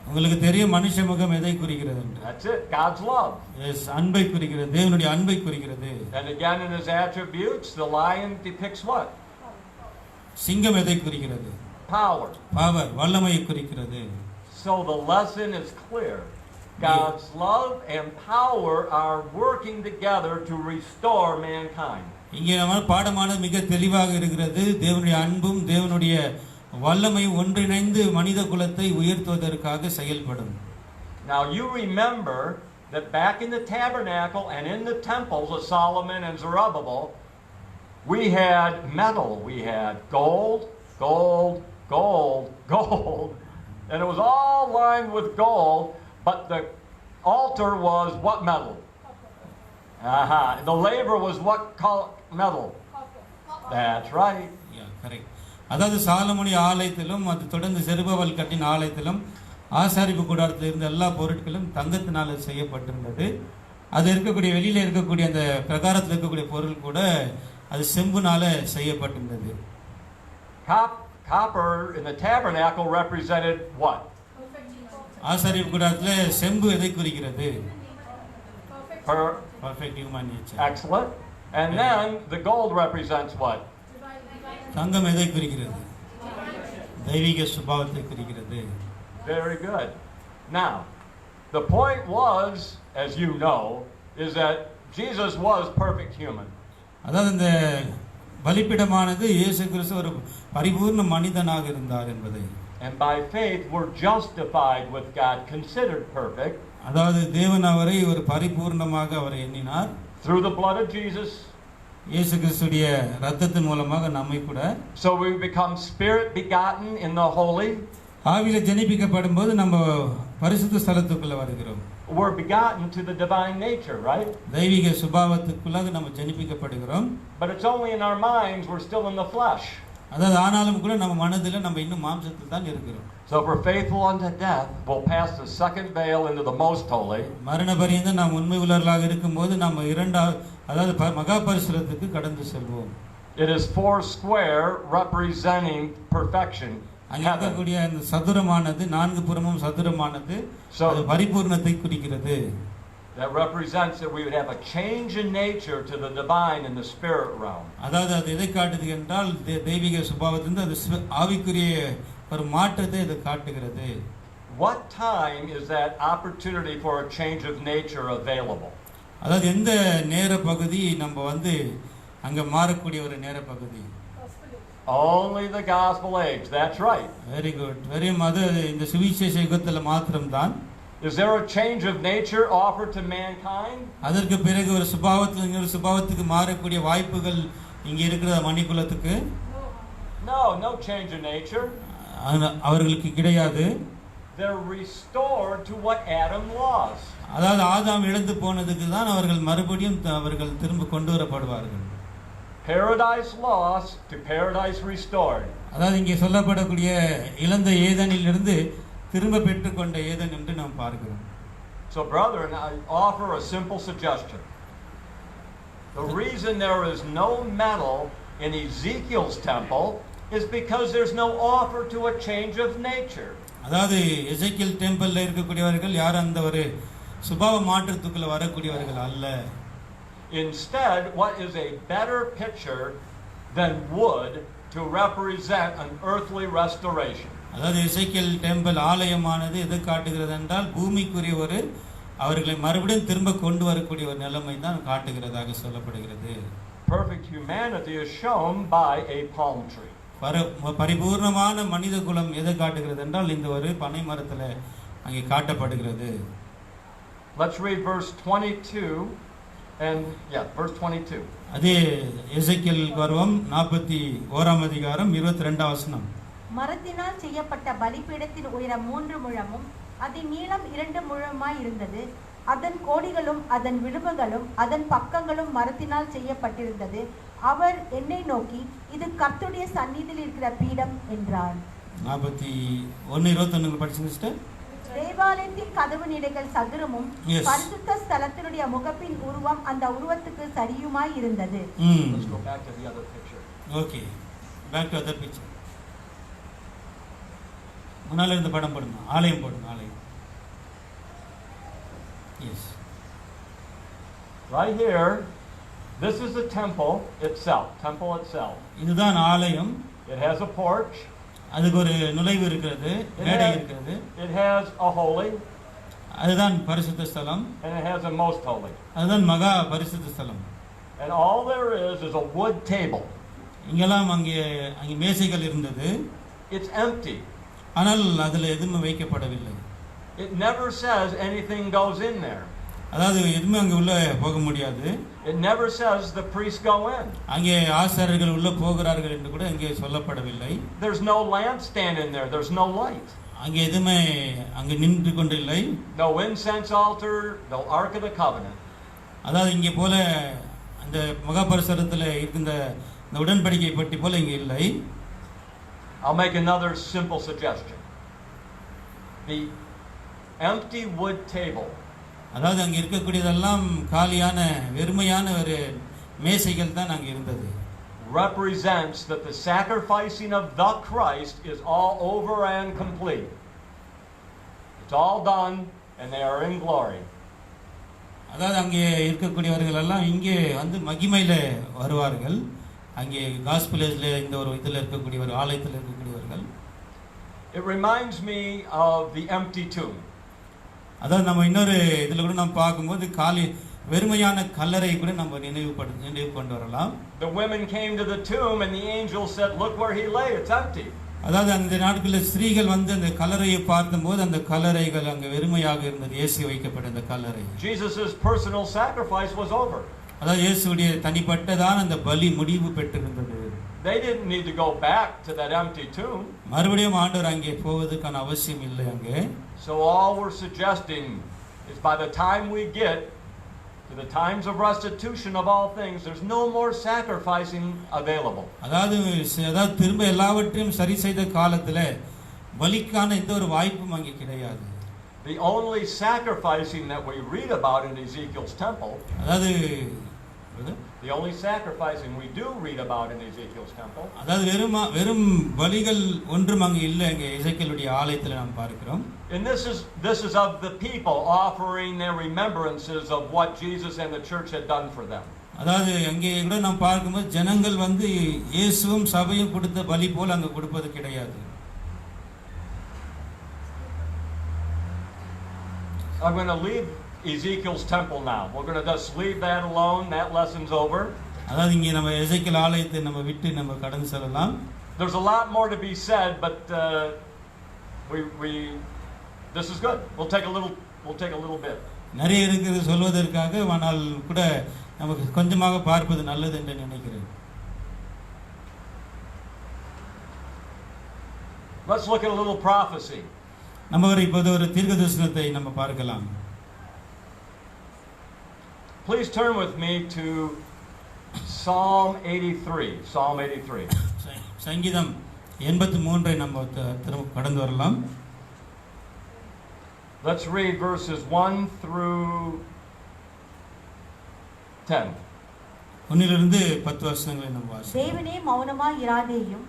உங்களுக்கு தெரியும் மனுஷ முகம் எதை குறிக்கிறது?
That's it, God's love.
Yes, அன்பை குறிக்கிறது, தேவனுடைய அன்பை குறிக்கிறது.
And again in his attributes, the lion depicts what?
சிங்கம் எதை குறிக்கிறது?
Power.
வல்லமையை குறிக்கிறது.
So the lesson is clear. God's love and power are working together to restore mankind.
இங்கே நம்ம பாடமானது மிக தெளிவாக இருக்கிறது. தேவனுடைய அன்பும் தேவனுடைய வல்லமையும் ஒன்றிணைந்து மனித குலத்தை உயர்த்துவதற்காக செயல்படும்.
Now you remember that back in the tabernacle and in the temples of Solomon and Zerubbabel, we had metal, we had gold, and it was all lined with gold, but the altar was what metal? The laver was what metal? That's right.
Yeah, correct. அதாவது சாலமோனிய ஆலயத்திலும் அது தொடர்ந்து செருபவல் கட்டின ஆலயத்திலும் ஆசாரிப்பு கூடாரத்தில் இருந்த எல்லா பொருட்களும் தங்கத்தினால் செய்யப்பட்டிருந்தது. அது இருக்கக்கூடிய வெளியில இருக்கக்கூடிய அந்த பிரகாரத்தில் இருக்கக்கூடிய பொருள் கூட அது செம்புனால செய்யப்பட்டிருந்தது.
Copper in the tabernacle represented what?
ஆசாரிப்பு கூடாரத்தில் செம்பு எதை குறிக்கிறது? Perfect human nature.
Excellent. And then the gold represents what?
தங்கம் எதை குறிக்கிறது? தெய்வீக சுபாவத்தை குறிக்கிறது.
Very good. Now, the point was, as you know, is that Jesus was perfect human.
அதாவது இந்த பலிபீடமானது இயேசு கிறிஸ்து ஒரு பரிபூர்ண மனிதனாக இருந்தார் என்பதை.
And by faith we're justified with God, considered perfect.
அதாவது தேவன் அவரை ஒரு பரிபூர்ணமாக அவரை எண்ணினார்.
Through the blood of Jesus.
இயேசு கிறிஸ்துவின் இரத்தத்தின் மூலமாக நம்மை கூட.
So we become spirit begotten in the holy.
ஆவியில ஜனிப்பிக்கப்படும் போது நம்ம பரிசுத்த ஸ்தலத்துக்குள்ள வருகிறோம்.
We're begotten to the divine nature, right?
தெய்வீக சுபாவத்துக்குள்ளாக நம்ம ஜனிப்பிக்கப்படுகிறோம்.
But it's only in our minds, we're still in the flesh.
அதாவது ஆனாலும் கூட நம்ம மனதில நம்ம இன்னும் மாம்சத்தில் தான் இருக்கிறோம்.
So if we're faithful unto death, we'll pass the second veil into the most holy.
மரண பரியந்தம் நாம் உண்மை உள்ளவர்களாக இருக்கும்போது நம்ம அதாவது மகா பரிசுத்தத்துக்கு கடந்து செல்வோம்.
It is four square representing perfection.
அங்கே இருக்கக்கூடிய அந்த சதுரமானது நான்கு புறமும் சதுரமானது அது பரிபூர்ணத்தை குறிக்கிறது.
That represents that we would have a change in nature to the divine in the spirit realm.
அதாவது அது எதை காட்டுது என்றால் தெய்வீக சுபாவத்திலிருந்து அது ஆவிக்குரிய ஒரு மாற்றத்தை இது காட்டுகிறது.
What time is that opportunity for a change of nature available?
அதாவது எந்த நேர பகுதி நம்ம அங்க மாறக்கூடிய ஒரு நேர பகுதி?
Only the gospel age. That's right.
Very good. இந்த சுவிசேஷ யுகத்துல மாத்திரம் தான்.
Is there a change of nature offered to mankind?
அதற்கு பிறகு ஒரு சுபாவத்துல இன்னொரு சுபாவத்துக்கு மாறக்கூடிய வாய்ப்புகள் இங்க இருக்கிற மனிதகுலத்துக்கு?
No change of nature.
அவர்களுக்கு கிடையாது.
They're restored to what Adam was.
அதாவது ஆதாம் இழந்து போனதுக்கு தான் அவர்கள் மறுபடியும் அவர்கள் திரும்ப கொண்டு வரப்படுவார்கள்.
Paradise lost to paradise restored.
அதாவது இங்கே சொல்லப்படக்கூடிய இழந்த ஏதேனில் இருந்து திரும்ப பெற்றுக்கொண்ட ஏதேன் என்று நாம் பார்க்கிறோம்.
So brethren, I offer a simple suggestion. The reason there is no metal in Ezekiel's temple is because there's no offer to a change of nature.
அதாவது எசேக்கியேல் டெம்பிள்ல இருக்கக்கூடியவர்கள் யார் அந்த ஒரு சுபாவ மாற்றத்துக்குள்ள வரக்கூடியவர்கள் அல்ல.
Instead, what is a better picture than wood to represent an earthly restoration?
அதாவது எசேக்கியேல் டெம்பிள் ஆலயமானது எதை காட்டுகிறது என்றால் பூமிக்குரிய ஒரு அவர்களை மறுபடியும் திரும்ப கொண்டு வரக்கூடிய ஒரு நிலைமை தான் காட்டுகிறதாக சொல்லப்படுகிறது.
Perfect humanity is shown by a palm tree.
பரிபூர்ணமான மனித குலம் எதை காட்டுகிறது என்றால் இந்த ஒரு பனை மரத்துல அங்கே காட்டப்படுகிறது.
Let's read verse 22 and verse 22.
அதே எசேக்கியேல் பருவம் 41ஆம் அதிகாரம் 22ஆம் வசனம்.
மரத்தினால் செய்யப்பட்ட பலிபீடத்தின் உயரம் 3 முழமும் அதன் நீளம் 2 முழமாய் இருந்தது. அதன் கோடிகளும் அதன் விளிம்புகளும் அதன் பக்கங்களும் மரத்தினால் செய்யப்பட்டிருந்தது. அவர் என்னை நோக்கி, இது கர்த்தருடைய சந்நிதியில் இருக்கிற பீடம் என்றார்.
41:21 படிச்சுங்க சிஸ்டர்.
தேவாலயத்தின் கதவு நிலைகள் சதுரமும் பரிசுத்த ஸ்தலத்தினுடைய முகப்பின் உருவம் அந்த உருவத்துக்கு சரியுமாய் இருந்தது.
Let's go back to the other picture.
Okay, back to other picture. முன்னால இருந்த படம் போடுங்க, ஆலயம் போடுங்க, ஆலயம். Yes.
Right here, this is the temple itself.
இதுதான் ஆலயம்.
It has a porch.
அதுக்கு ஒரு நுழைவு இருக்கிறது, மேடை இருக்கிறது.
It has a holy.
அதுதான் பரிசுத்த ஸ்தலம்.
And it has a most holy.
அதுதான் மகா பரிசுத்த ஸ்தலம்.
And all there is a wood table.
இங்கெல்லாம் அங்கே மேசைகள் இருந்தது.
It's empty.
ஆனால் அதில் எதுவுமே வைக்கப்படவில்லை.
It never says anything goes in there.
அதாவது எதுவுமே அங்கே உள்ள போக முடியாது.
It never says the priests go in.
அங்கே ஆசாரியர்கள் உள்ள போகிறார்கள் என்று கூட அங்கே சொல்லப்படவில்லை.
There's no lampstand in there. There's no light.
அங்கே எதுவுமே அங்கே நின்று கொண்டில்லை.
No incense altar, no Ark of the Covenant.
அதாவது இங்கே போல அந்த மகா பரிசுத்தத்தில் இருக்கின்ற இந்த உடன்படிக்கை பெட்டி போல இங்கே இல்லை.
I'll make another simple suggestion. The empty wood table,
அதாவது அங்கே இருக்கக்கூடியதெல்லாம் காலியான வெறுமையான ஒரு மேசைகள் தான் அங்கே இருந்தது.
represents that the sacrificing of the Christ is all over and complete. It's all done and they are in glory.
அதாவது அங்கே இருக்கக்கூடியவர்கள் எல்லாம் இங்கே வந்து மகிமையில வருவார்கள். அங்கே காஸ்பிலேஜ்ல இந்த ஒரு இதில் இருக்கக்கூடிய ஒரு ஆலயத்தில் இருக்கக்கூடியவர்கள்.
It reminds me of the empty tomb.
அதாவது நம்ம இன்னொரு இதில் கூட நம்ம பார்க்கும்போது காலி வெறுமையான கல்லறை கூட நம்ம நினைவு கொண்டு வரலாம்.
The women came to the tomb and the angel said, look where he lay, it's empty.
அதாவது அந்த நாட்களில் ஸ்திரீகள் வந்து அந்த கல்லறையை பார்த்தபோது அந்த கல்லறைகள் அங்கே வெறுமையாக இருந்தது. இயேசு வைக்கப்பட்ட அந்த கல்லறை.
Jesus' personal sacrifice was over.
அதாவது இயேசுடைய தனிப்பட்டதான அந்த பலி முடிவு பெற்றிருந்தது.
They didn't need to go back to that empty tomb.
மறுபடியும் ஆண்டவர் அங்கே போவதற்கான அவசியம் இல்லை அங்கே.
So all we're suggesting is by the time we get to the times of restitution of all things, there's no more sacrificing available.
அதாவது திரும்ப எல்லாவற்றையும் சரி செய்த காலத்துல பலிக்கான எந்த ஒரு வாய்ப்பும் அங்கே கிடையாது.
The only sacrificing that we read about in Ezekiel's temple,
அதாவது
the only sacrificing we do read about in Ezekiel's temple,
அதாவது வெறும் பலிகள் ஒன்றும் அங்கே இல்லை அங்கே எசேக்கியேலுடைய ஆலயத்தில் நாம் பார்க்கிறோம்.
and this is of the people offering their remembrances of what Jesus and the church had done for them.
அதாவது அங்கே கூட நாம் பார்க்கும்போது ஜனங்கள் வந்து இயேசுவும் சபையும் கொடுத்த பலி போல் அங்கே கொடுப்பது கிடையாது.
I'm going to leave Ezekiel's temple now. We're going to just leave that alone. That lesson's over.
அதாவது இங்கே நம்ம எசேக்கியேல் ஆலயத்தை நம்ம விட்டு நம்ம கடந்து செல்லலாம்.
There's a lot more to be said, but this is good. We'll take a little bit.
நிறைய இருக்குது சொல்வதற்காக, ஆனால் கூட நமக்கு கொஞ்சமாக பார்ப்பது நல்லது என்று நினைக்கிறேன்.
Let's look at a little prophecy.
நம்ம இப்போது ஒரு தீர்க்கதரிசனத்தை நம்ம பார்க்கலாம்.
Please turn with me to Psalm 83. Psalm 83.
சங்கீதம் 83 நம்ம திரும்ப கடந்து வரலாம்.
Let's read verses 1 through 10.
1 10 வசனங்களை நம்ம வாசிப்போம்.
தேவனே மௌனமாய் இராதேயும்,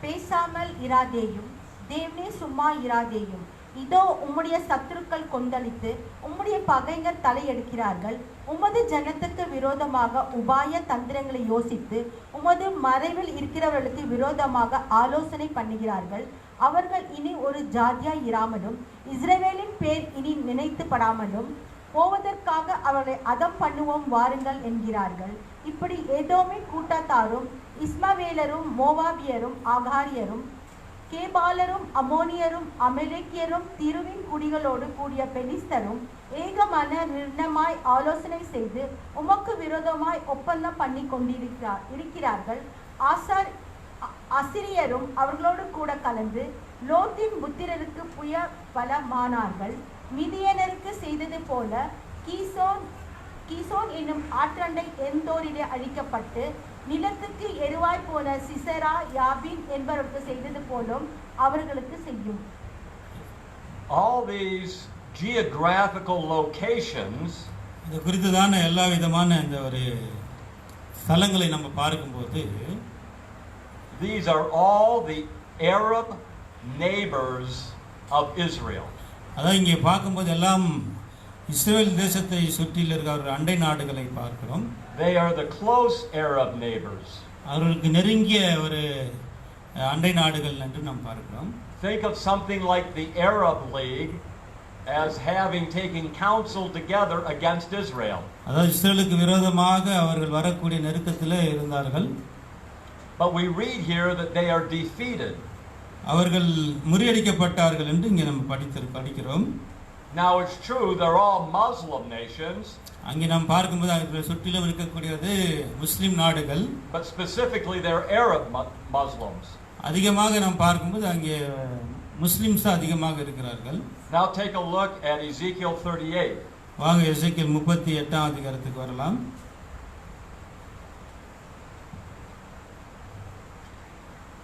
பேசாமல் இராதேயும், தேவனே சும்மா இராதேயும். இதோ உம்முடைய சத்துருக்கள் கொந்தளித்து உம்முடைய பகைஞர் தலையெடுக்கிறார்கள். உமது ஜனத்துக்கு விரோதமாக உபாய தந்திரங்களை யோசித்து உமது மறைவில் இருக்கிறவர்களுக்கு விரோதமாக ஆலோசனை பண்ணுகிறார்கள். அவர்கள் இனி ஒரு ஜாதியாய் இராமலும் இஸ்ரவேலின் பேர் இனி நினைத்துப்படாமலும் போவதற்காக அவர்களை அதம் பண்ணுவோம் வாருங்கள் என்கிறார்கள். இப்படி ஏதோமின் கூட்டத்தாரும் இஸ்மவேலரும் மோவாபியரும் ஆகாரியரும் கேபாலரும் அமோனியரும் அமெலேக்கியரும் திருவின் குடிகளோடு கூடிய பெலிஸ்தரும் ஏகமான நிர்ணயமாய் ஆலோசனை செய்து உமக்கு விரோதமாய் ஒப்பந்தம் பண்ணி இருக்கிறார்கள். அசிரியரும் அவர்களோடு கூட கலந்து லோத்தின் புத்திரருக்கு புய பலமானார்கள். மிதியனருக்கு செய்தது போல கீசோன் என்னும் ஆற்றண்டை எந்தோரிலே அழிக்கப்பட்டு நிலத்துக்கு எருவாய் போன சிசரா யாபின் என்பவருக்கு செய்தது போலும் அவர்களுக்கு செய்யும்.
All these geographical locations,
இது குறித்ததான எல்லா விதமான இந்த ஒரு ஸ்தலங்களை நம்ம பார்க்கும்போது,
these are all the Arab neighbors of Israel.
அதான் இங்கே பார்க்கும்போது எல்லாம் இஸ்ரேல் தேசத்தை சுற்றியில் இருக்கிற அண்டை நாடுகளை பார்க்கிறோம்.
They are the close Arab neighbors.
அவர்களுக்கு நெருங்கிய ஒரு அண்டை நாடுகள் என்று நாம் பார்க்கிறோம்.
Think of something like the Arab League as having taken counsel together against Israel.
அதாவது இஸ்ரேலுக்கு விரோதமாக அவர்கள் வரக்கூடிய நெருக்கத்தில் இருந்தார்கள்.
But we read here that they are defeated.
அவர்கள் முறியடிக்கப்பட்டார்கள் என்று இங்கே நம்ம படிக்கிறோம்.
Now it's true they're all Muslim nations.
அங்கே நாம் பார்க்கும்போது அவர்கள் சுற்றிலும் இருக்கக்கூடியது முஸ்லிம் நாடுகள்.
But specifically they're Arab Muslims.
அதிகமாக நாம் பார்க்கும்போது அங்கே முஸ்லிம்ஸ் அதிகமாக இருக்கிறார்கள்.
Now take a look at Ezekiel 38.
வாங்க எசேக்கியேல் 38ஆம் அதிகாரத்துக்கு வரலாம்.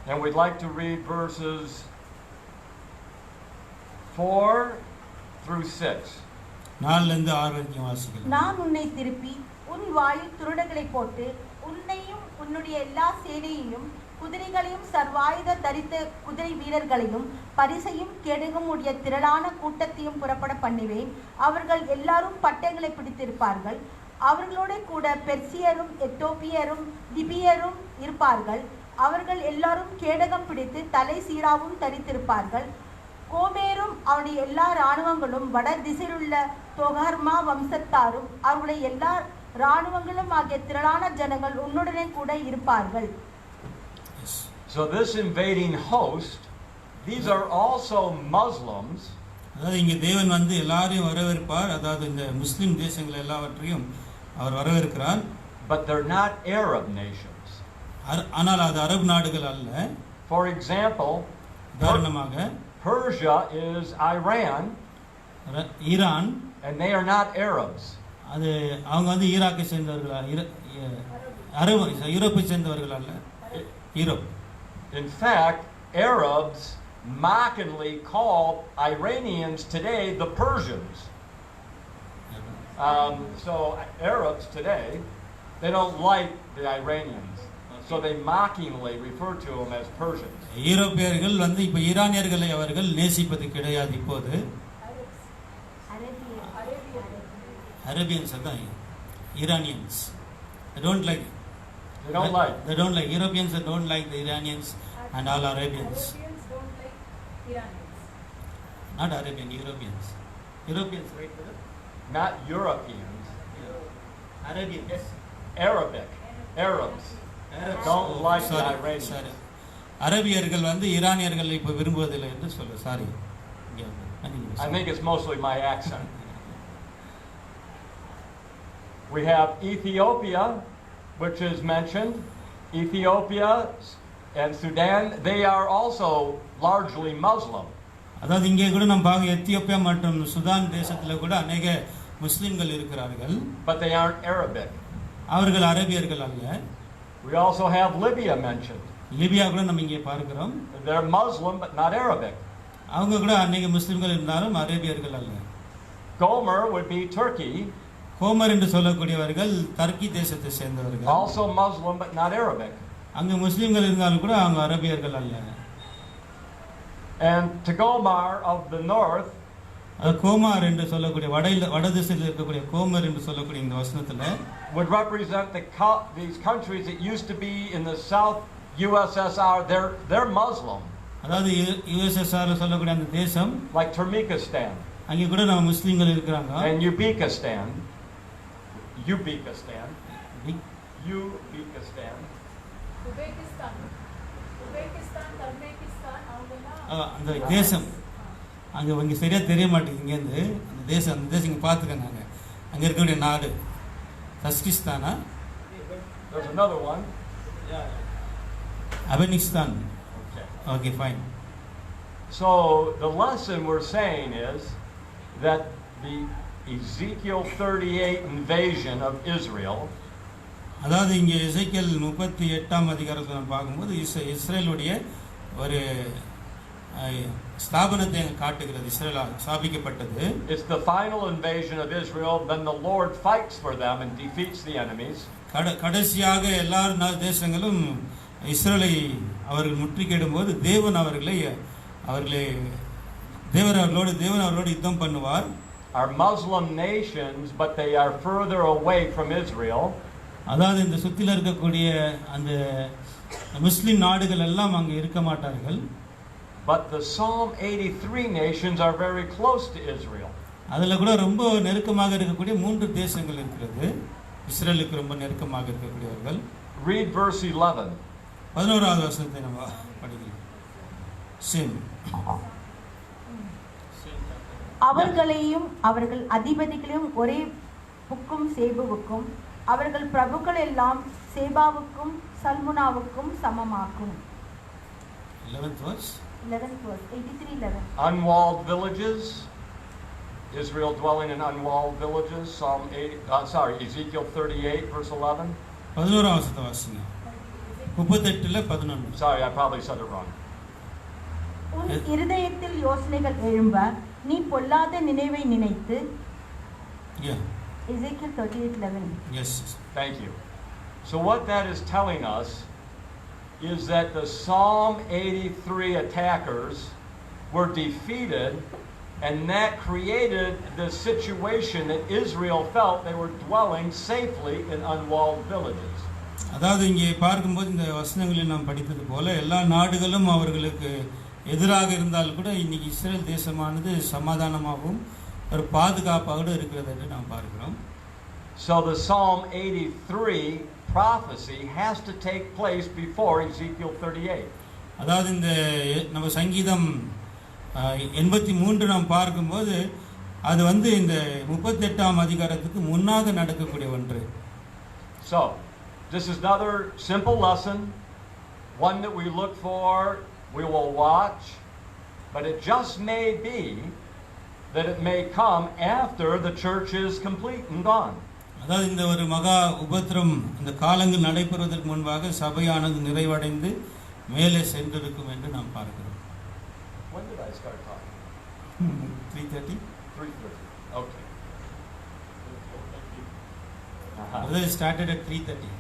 And we'd like to read verses 4 through 6.
4 லிருந்து 6 வரைக்கும் வாசிக்கலாம்.
நான் உன்னை திருப்பி உன் வாயில் துருடங்களை போட்டு உன்னையும் உன்னுடைய எல்லா சேனையையும் குதிரைகளையும் சர்வாயுத தரித்த குதிரை வீரர்களையும் பரிசையும் கெடுகும் உடைய திரளான கூட்டத்தையும் புறப்பட பண்ணுவேன். அவர்கள் எல்லாரும் பட்டயங்களை பிடித்திருப்பார்கள். அவர்களோட கூட பெர்சியரும் எத்தோப்பியரும் திபியரும் இருப்பார்கள். அவர்கள் எல்லாரும் கேடகம் பிடித்து தலை சீராவும் தரித்திருப்பார்கள். கோமேரும் அவருடைய எல்லா இராணுவங்களும் வட திசையிலுள்ள தொகர்மா வம்சத்தாரும் அவருடைய எல்லா இராணுவங்களும் ஆகிய திரளான ஜனங்கள் உன்னுடனே கூட இருப்பார்கள்.
So this invading host, these are also Muslims.
அதாவது இங்கே தேவன் வந்து எல்லாரையும் வரவேற்பார். அதாவது இந்த முஸ்லிம் தேசங்கள் எல்லாவற்றையும் அவர் வரவேற்கிறார்.
But they're not Arab nations.
ஆனால் அது அரபு நாடுகள் அல்ல.
For example,
உதாரணமாக
Persia is Iran,
Iran,
and they are not Arabs.
அது அவங்க வந்து ஈராக்கை சேர்ந்தவர்கள், அரபு யூரோப்பை சேர்ந்தவர்கள் அல்ல. Europe.
In fact, Arabs mockingly call Iranians today the Persians. So Arabs today, they don't like the Iranians. So they mockingly refer to them as Persians.
யூரோப்பியர்கள் வந்து இப்ப ஈரானியர்களை அவர்கள் நேசிப்பது கிடையாது. இப்போது அரேபியன்ஸ் தான் Iranians. They don't like Europeans. They don't like the Iranians and all Arabians.
Europeans don't like Iranians.
Not Arabian, Europeans. Europeans, right?
Not Europeans.
Arabians.
It's Arabic. Arabs. Don't like the Iranians.
அரபியர்கள் வந்து ஈரானியர்கள் இப்ப விரும்புவதில்லை என்று சொல்ல. Sorry.
I think it's mostly my accent. We have Ethiopia, which is mentioned. Ethiopia and Sudan, they are also largely Muslim.
அதாவது இங்கே கூட நம்ம பார்க்க எத்தியோப்பியா மற்றும் சுதான் தேசத்துல கூட अनेक முஸ்லிம்கள் இருக்கிறார்கள்.
But they aren't Arabic.
அவர்கள் அரபியர்கள் அல்ல.
We also have Libya mentioned.
Libya கூட நம்ம இங்கே பார்க்கிறோம்.
They're Muslim but not Arabic.
அவங்க கூட अनेक முஸ்லிம்கள் இருந்தாலும் அரபியர்கள் அல்ல.
Gomer would be Turkey.
Komar என்று சொல்லக்கூடியவர்கள் டர்க்கி தேசத்தை சேர்ந்தவர்கள்.
Also Muslim but not Arabic.
அங்க முஸ்லிம்கள் இருந்தாலும் கூட அவங்க அரபியர்கள் அல்ல.
And Tagomar of the north,
கோமார் என்று சொல்லக்கூடிய வட திசையில் இருக்கக்கூடிய கோமர் என்று சொல்லக்கூடிய இந்த வசனத்துல
would represent these countries that used to be in the South USSR. They're Muslim.
அதாவது யுஎஸ்எஸ்ஆர் சொல்லக்கூடிய அந்த தேசம்,
like Turkmenistan.
அங்கே கூட நம்ம முஸ்லிம்கள் இருக்கிறாங்க.
And Uzbekistan.
Uzbekistan, Turkmenistan,
அந்த தேசம் அங்கே இங்கே சரியாக தெரிய மாட்டேங்குது. இங்கேருந்து அந்த தேசம் இங்கே பார்த்துக்கங்க. அங்கே இருக்கக்கூடிய நாடு தஸ்கிஸ்தானா,
There's another one.
அபனிஸ்தான்.
Okay.
Okay, fine.
So the lesson we're saying is that the Ezekiel 38 invasion of Israel,
அதாவது இங்கே எசேக்கியேல் 38ஆம் அதிகாரத்தை நம்ம பார்க்கும்போது இஸ்ரேலுடைய ஒரு ஸ்தாபனத்தை காட்டுகிறது. Israel ஸ்தாபிக்கப்பட்டது.
it's the final invasion of Israel. Then the Lord fights for them and defeats the enemies.
கடைசியாக எல்லா தேசங்களும் இஸ்ரேலை அவர்கள் முற்றுகையிடும் போது தேவன் அவர்களோடு யுத்தம் பண்ணுவார்.
Are Muslim nations, but they are further away from Israel.
அதாவது இந்த சுற்றில இருக்கக்கூடிய அந்த முஸ்லிம் நாடுகள் எல்லாம் அங்கே இருக்க மாட்டார்கள்.
But the Psalm 83 nations are very close to Israel.
அதில் கூட ரொம்ப நெருக்கமாக இருக்கக்கூடிய 3 தேசங்கள் இருக்கிறது. இஸ்ரேலுக்கு ரொம்ப நெருக்கமாக இருக்கக்கூடியவர்கள்.
Read verse 11.
11வது வசனத்தை நம்ம படிக்கலாம். சேம்.
அவர்களையும் அவர்கள் அதிபதிகளையும் ஒரே புக்கும் சேபுவுக்கும் அவர்கள் பிரபுக்கள் எல்லாம் சேபாவுக்கும் சல்முனாவுக்கும் சமமாக்கும்.
11th verse.
83:11.
Unwalled villages. Israel dwelling in unwalled villages. Ezekiel 38 verse 11.
11வது வசனத்தை வாசிங்க. 38:11.
Sorry, I probably said it wrong.
உன் இருதயத்தில் யோசனைகள் எழும்ப நீ பொல்லாத நினைவை நினைத்து.
Yeah.
Ezekiel 38:11.
Yes.
Thank you. So what that is telling us is that the Psalm 83 attackers were defeated, and that created the situation that Israel felt they were dwelling safely in unwalled villages.
அதாவது இங்கே பார்க்கும்போது இந்த வசனங்களில் நாம் படித்தது போல எல்லா நாடுகளும் அவர்களுக்கு எதிராக இருந்தால் கூட இன்னைக்கு இஸ்ரேல் தேசமானது சமாதானமாகவும் ஒரு பாதுகாப்பாக இருக்கிறது என்று நாம் பார்க்கிறோம்.
So the Psalm 83 prophecy has to take place before Ezekiel 38.
அதாவது இந்த நம்ம சங்கீதம் 83 நாம் பார்க்கும்போது அது இந்த 38ஆம் அதிகாரத்துக்கு முன்னாக நடக்கக்கூடிய ஒன்று.
So this is another simple lesson, one that we look for, we will watch, but it just may be that it may come after the church is complete and gone.
அதாவது இந்த ஒரு மகா உபத்திரம் இந்த காலங்கள் நடைபெறுவதற்கு முன்பாக சபையானது நிறைவடைந்து மேலே சென்றிருக்கும் என்று நாம் பார்க்கிறோம்.
When did I start talking?
3:30.
3:30. Okay.
It started at 3:30.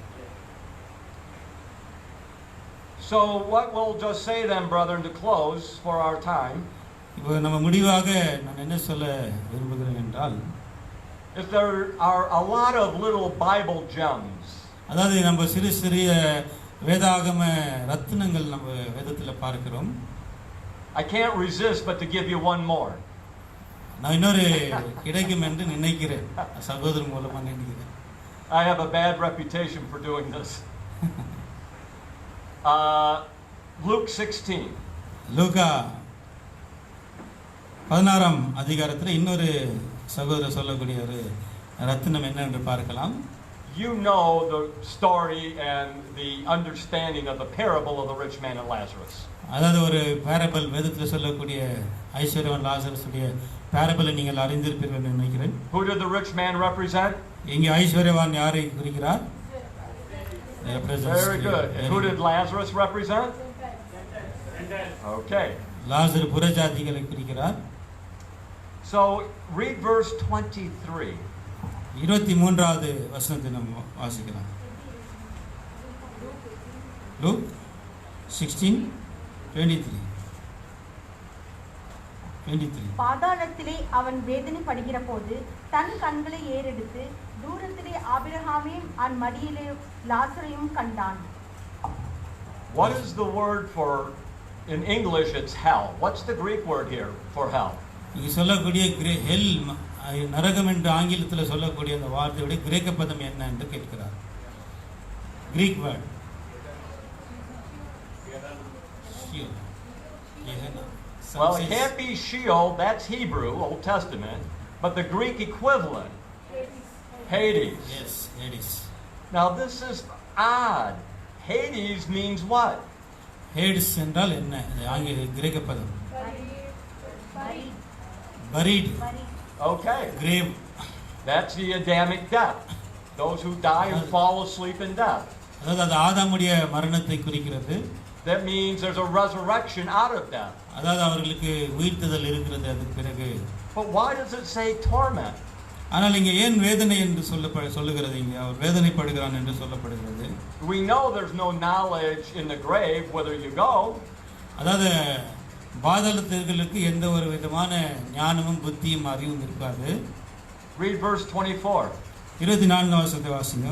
So what we'll just say then, brethren, to close for our time,
இப்போ நம்ம முடிவாக நான் என்ன சொல்ல விரும்புகிறேன் என்றால்,
if there are a lot of little Bible gems,
அதாவது நம்ம சிறு சிறிய வேதாகம ரத்தினங்கள் நம்ம வேதத்தில் பார்க்கிறோம்.
I can't resist but to give you one more.
நான் இன்னொரு கிடைக்கும் என்று நினைக்கிறேன், சகோதரன் மூலமாக நினைக்கிறேன்.
I have a bad reputation for doing this. Luke 16.
லூக்கா 16ஆம் அதிகாரத்தில் இன்னொரு சகோதரர் சொல்லக்கூடிய ஒரு ரத்தினம் என்ன என்று பார்க்கலாம்.
You know the story and the understanding of the parable of the rich man and Lazarus.
அதாவது ஒரு பேரபிள் வேதத்தில் சொல்லக்கூடிய ஐஸ்வர்யவான் லாசரஸுடைய பேரபிளை நீங்கள் அறிந்திருப்பீர்கள் என்று நினைக்கிறேன்.
Who did the rich man represent?
இங்கே ஐஸ்வர்யவான் யாரை குறிக்கிறார்?
Very good. And who did Lazarus represent? Okay.
லாசர் புறஜாதிகளை குறிக்கிறார்.
So read verse 23.
23வது வசனத்தை நம்ம வாசிக்கலாம். Luke 16:23.
பாதாளத்திலே அவன் வேதனை படுகிற போது தன் கண்களை ஏறெடுத்து தூரத்திலே ஆபிரகாமையும் அவன் மடியிலே லாசரையும் கண்டான்.
What is the word for, in English it's hell. What's the Greek word here for hell?
இங்கே சொல்லக்கூடிய ஹெல் நரகம் என்று ஆங்கிலத்தில் சொல்லக்கூடிய அந்த வார்த்தையுடைய கிரேக்க பதம் என்ன என்று கேட்கிறார். Greek word
Well, it
says-
can't be Sheol, that's Hebrew, Old Testament, but the Greek equivalent, Hades.
Yes, Hades.
Now this is odd. Hades means what?
Hades என்றால் என்ன? இது ஆங்கில கிரேக்க பதம்.
Buried.
Buried,
Buried.
Okay,
grave.
that's the Adamic death. Those who die and fall asleep in death.
அதாவது அது ஆதாமுடைய மரணத்தை குறிக்கிறது.
That means there's a resurrection out of death.
அதாவது அவர்களுக்கு உயிர்த்தெழுதல் இருக்கிறது அதுக்கு பிறகு.
But why does it say torment?
ஆனால் இங்கே ஏன் வேதனை என்று சொல்லுகிறது? இங்கே அவர் வேதனைப்படுகிறான் என்று சொல்லப்படுகிறது.
We know there's no knowledge in the grave whether you go.
அதாவது பாதாளத்திற்கு எந்த ஒரு விதமான ஞானமும் புத்தியும் அறிவும் இருக்காது.
Read verse 24.
24 வசனத்தை வாசிங்க.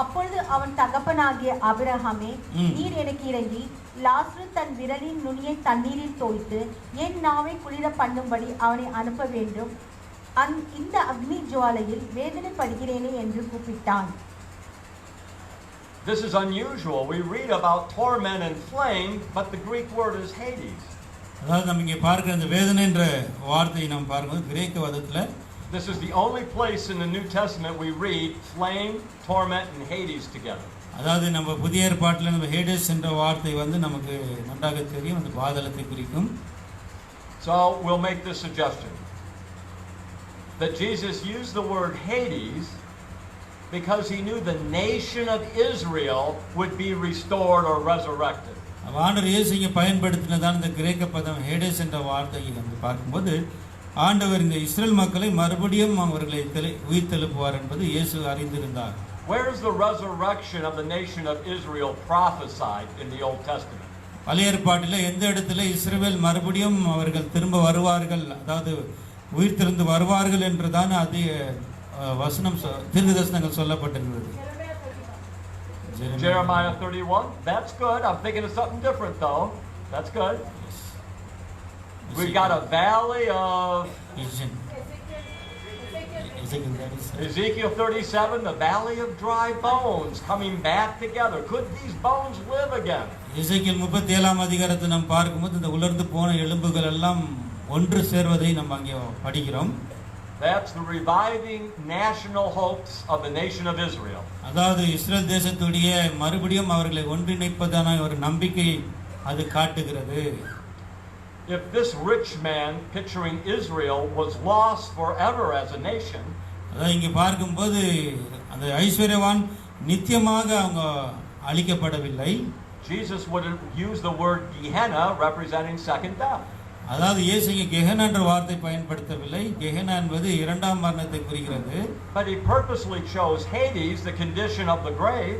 அப்பொழுது அவன் தகப்பனாகிய ஆபிரகாமே,
ம்.
நீர் எனக்கு இறங்கி லாசரு தன் விரலின் நுனியை தண்ணீரில் தோய்த்து என் நாவை குளிர பண்ணும்படி அவனை அனுப்ப வேண்டும். இந்த அக்னி ஜுவாலையில் வேதனைப்படுகிறேனே என்று கூப்பிட்டான்.
This is unusual. We read about torment and flame, but the Greek word is Hades.
அதாவது நம்ம இங்கே பார்க்கிற இந்த வேதனை என்ற வார்த்தையை நாம் பார்க்கும்போது கிரேக்க வதத்தில்
This is the only place in the New Testament we read flame, torment, and Hades together.
அதாவது நம்ம புதிய ஏற்பாட்டில் நம்ம ஹேடஸ் என்ற வார்த்தை வந்து நமக்கு நன்றாக தெரியும், அந்த பாதாளத்தை குறிக்கும்.
So we'll make this suggestion that Jesus used the word Hades because he knew the nation of Israel would be restored or resurrected.
ஆண்டவர் இயேசு இங்கே பயன்படுத்தினதான் இந்த கிரேக்க பதம் ஹேடஸ் என்ற வார்த்தையை நம்ம பார்க்கும்போது ஆண்டவர் இந்த இஸ்ரேல் மக்களை மறுபடியும் அவர்களை உயிர்த்தெழுப்புவார் என்பது இயேசு அறிந்திருந்தார்.
Where is the resurrection of the nation of Israel prophesied in the Old Testament?
பழைய ஏற்பாட்டில் எந்த இடத்துல இஸ்ரவேல் மறுபடியும் அவர்கள் திரும்ப வருவார்கள், அதாவது உயிர்த்தெழுந்து வருவார்கள் என்றுதான் அது வசனம் தீர்க்கதரிசனங்கள் சொல்லப்பட்டிருக்கிறது.
Jeremiah 31. That's good. I'm thinking of something different though. That's good. We've got a valley of Ezekiel 37, the valley of dry bones coming back together. Could these bones live again?
எசேக்கியேல் 37 அதிகாரத்தை நாம் பார்க்கும்போது இந்த உலர்ந்து போன எலும்புகள் எல்லாம் ஒன்று சேர்வதை நாம் அங்கே படிக்கிறோம்.
That's the reviving national hopes of the nation of Israel.
அதாவது இஸ்ரேல் தேசத்துடைய மறுபடியும் அவர்களை ஒன்றிணைப்பதான ஒரு நம்பிக்கை அது காட்டுகிறது.
If this rich man picturing Israel was lost forever as a nation,
அதாவது இங்கே பார்க்கும்போது அந்த ஐஸ்வர்யவான் நித்தியமாக அவங்க அழிக்கப்படவில்லை.
Jesus would use the word Gehenna representing second death.
அதாவது இயேசு இங்கே கெஹனா என்ற வார்த்தை பயன்படுத்தவில்லை. கெஹனா என்பது இரண்டாம் மரணத்தை குறிக்கிறது.
But he purposely chose Hades, the condition of the grave.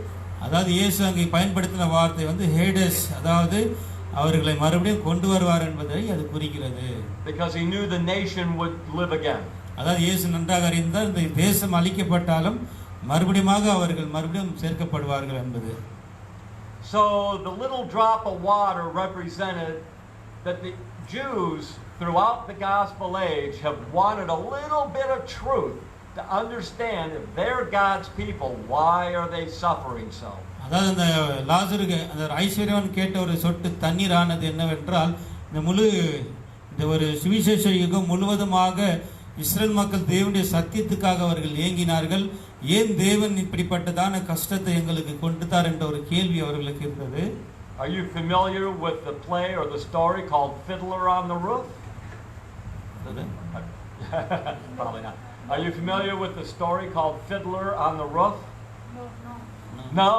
அதாவது இயேசு அங்கே பயன்படுத்தின வார்த்தை வந்து ஹேடஸ், அதாவது அவர்களை மறுபடியும் கொண்டு வருவார் என்பதை அது குறிக்கிறது.
Because he knew the nation would live again.
அதாவது இயேசு நன்றாக அறிந்தார் இந்த தேசம் அழிக்கப்பட்டாலும் மறுபடியும் அவர்கள் மறுபடியும் சேர்க்கப்படுவார்கள் என்பது.
So the little drop of water represented that the Jews throughout the gospel age have wanted a little bit of truth to understand if they're God's people, why are they suffering so?
அதாவது அந்த லாசருக்கு அந்த ஐஸ்வர்யவான் கேட்ட ஒரு சொட்டு தண்ணீர் ஆனது என்னவென்றால் இந்த ஒரு சுவிசேஷ யுகம் முழுவதுமாக இஸ்ரேல் மக்கள் தேவனுடைய சத்தியத்துக்காக அவர்கள் ஏங்கினார்கள். ஏன் தேவன் இப்படிப்பட்டதான கஷ்டத்தை எங்களுக்கு கொடுத்தார் என்ற ஒரு கேள்வி அவர்களுக்கு இருந்தது.
Are you familiar with the play or the story called Fiddler on the Roof? Probably not. Are you familiar with the story called Fiddler on the Roof? No.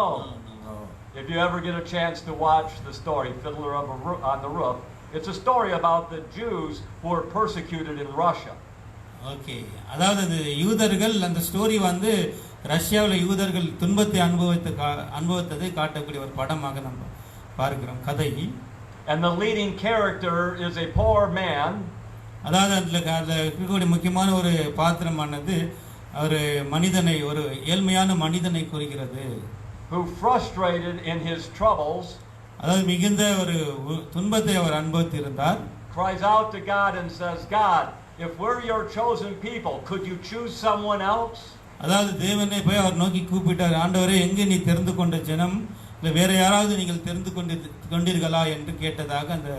If you ever get a chance to watch the story Fiddler on the Roof, it's a story about the Jews who were persecuted in Russia.
Okay, அதாவது அந்த யூதர்கள் அந்த ஸ்டோரி வந்து ரஷ்யாவில் யூதர்கள் துன்பத்தை அனுபவித்ததை காட்டக்கூடிய ஒரு படமாக நம்ம பார்க்கிறோம் கதை.
And the leading character is a poor man.
அதாவது அதில் இருக்கக்கூடிய முக்கியமான ஒரு பாத்திரமானது ஒரு மனிதனை, ஒரு ஏழ்மையான மனிதனை குறிக்கிறது.
Who frustrated in his troubles,
அதாவது மிகுந்த ஒரு துன்பத்தை அவர் அனுபவித்திருந்தார்.
cries out to God and says, God, if we're your chosen people, could you choose someone else?
அதாவது தேவனை போய் அவர் நோக்கி கூப்பிட்டார், ஆண்டவரே எங்கே நீ தெரிந்து கொண்ட ஜனம், இல்லை வேற யாராவது நீங்கள் தெரிந்து கொண்டீர்களா என்று கேட்டதாக அந்த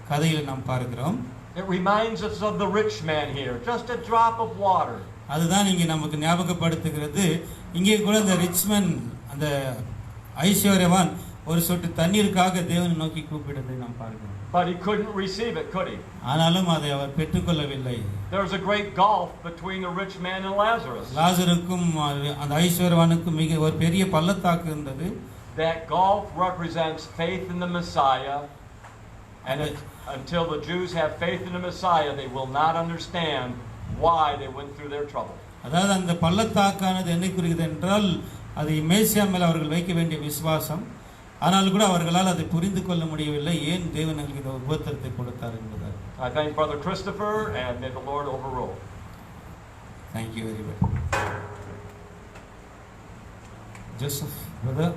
கதையில் நாம் பார்க்கிறோம்.
It reminds us of the rich man here, just a drop of water.
அதுதான் இங்கே நமக்கு ஞாபகப்படுத்துகிறது. இங்கே கூட அந்த ரிச்மேன், அந்த ஐஸ்வர்யவான் ஒரு சொட்டு தண்ணீருக்காக தேவனை நோக்கி கூப்பிடுவதை நாம் பார்க்கிறோம்.
But he couldn't receive it, could he?
ஆனாலும் அதை அவர் பெற்றுக்கொள்ளவில்லை.
There was a great gulf between the rich man and Lazarus.
லாசருக்கும் அந்த ஐஸ்வர்யவானுக்கும் மிக ஒரு பெரிய பள்ளத்தாக்கு இருந்தது.
That gulf represents faith in the Messiah, and until the Jews have faith in the Messiah, they will not understand why they went through their trouble.
அதாவது அந்த பள்ளத்தாக்கானது என்ன குறிக்கிறது என்றால் அது மேசியா மேல் அவர்கள் வைக்க வேண்டிய விசுவாசம். ஆனால் கூட அவர்களால் அதை புரிந்து கொள்ள முடியவில்லை, ஏன் தேவன் எங்களுக்கு இந்த உபத்திரத்தை கொடுத்தார் என்பதாக.
I thank Brother Christopher, and may the Lord overrule.
Thank you very much. Joseph, brother.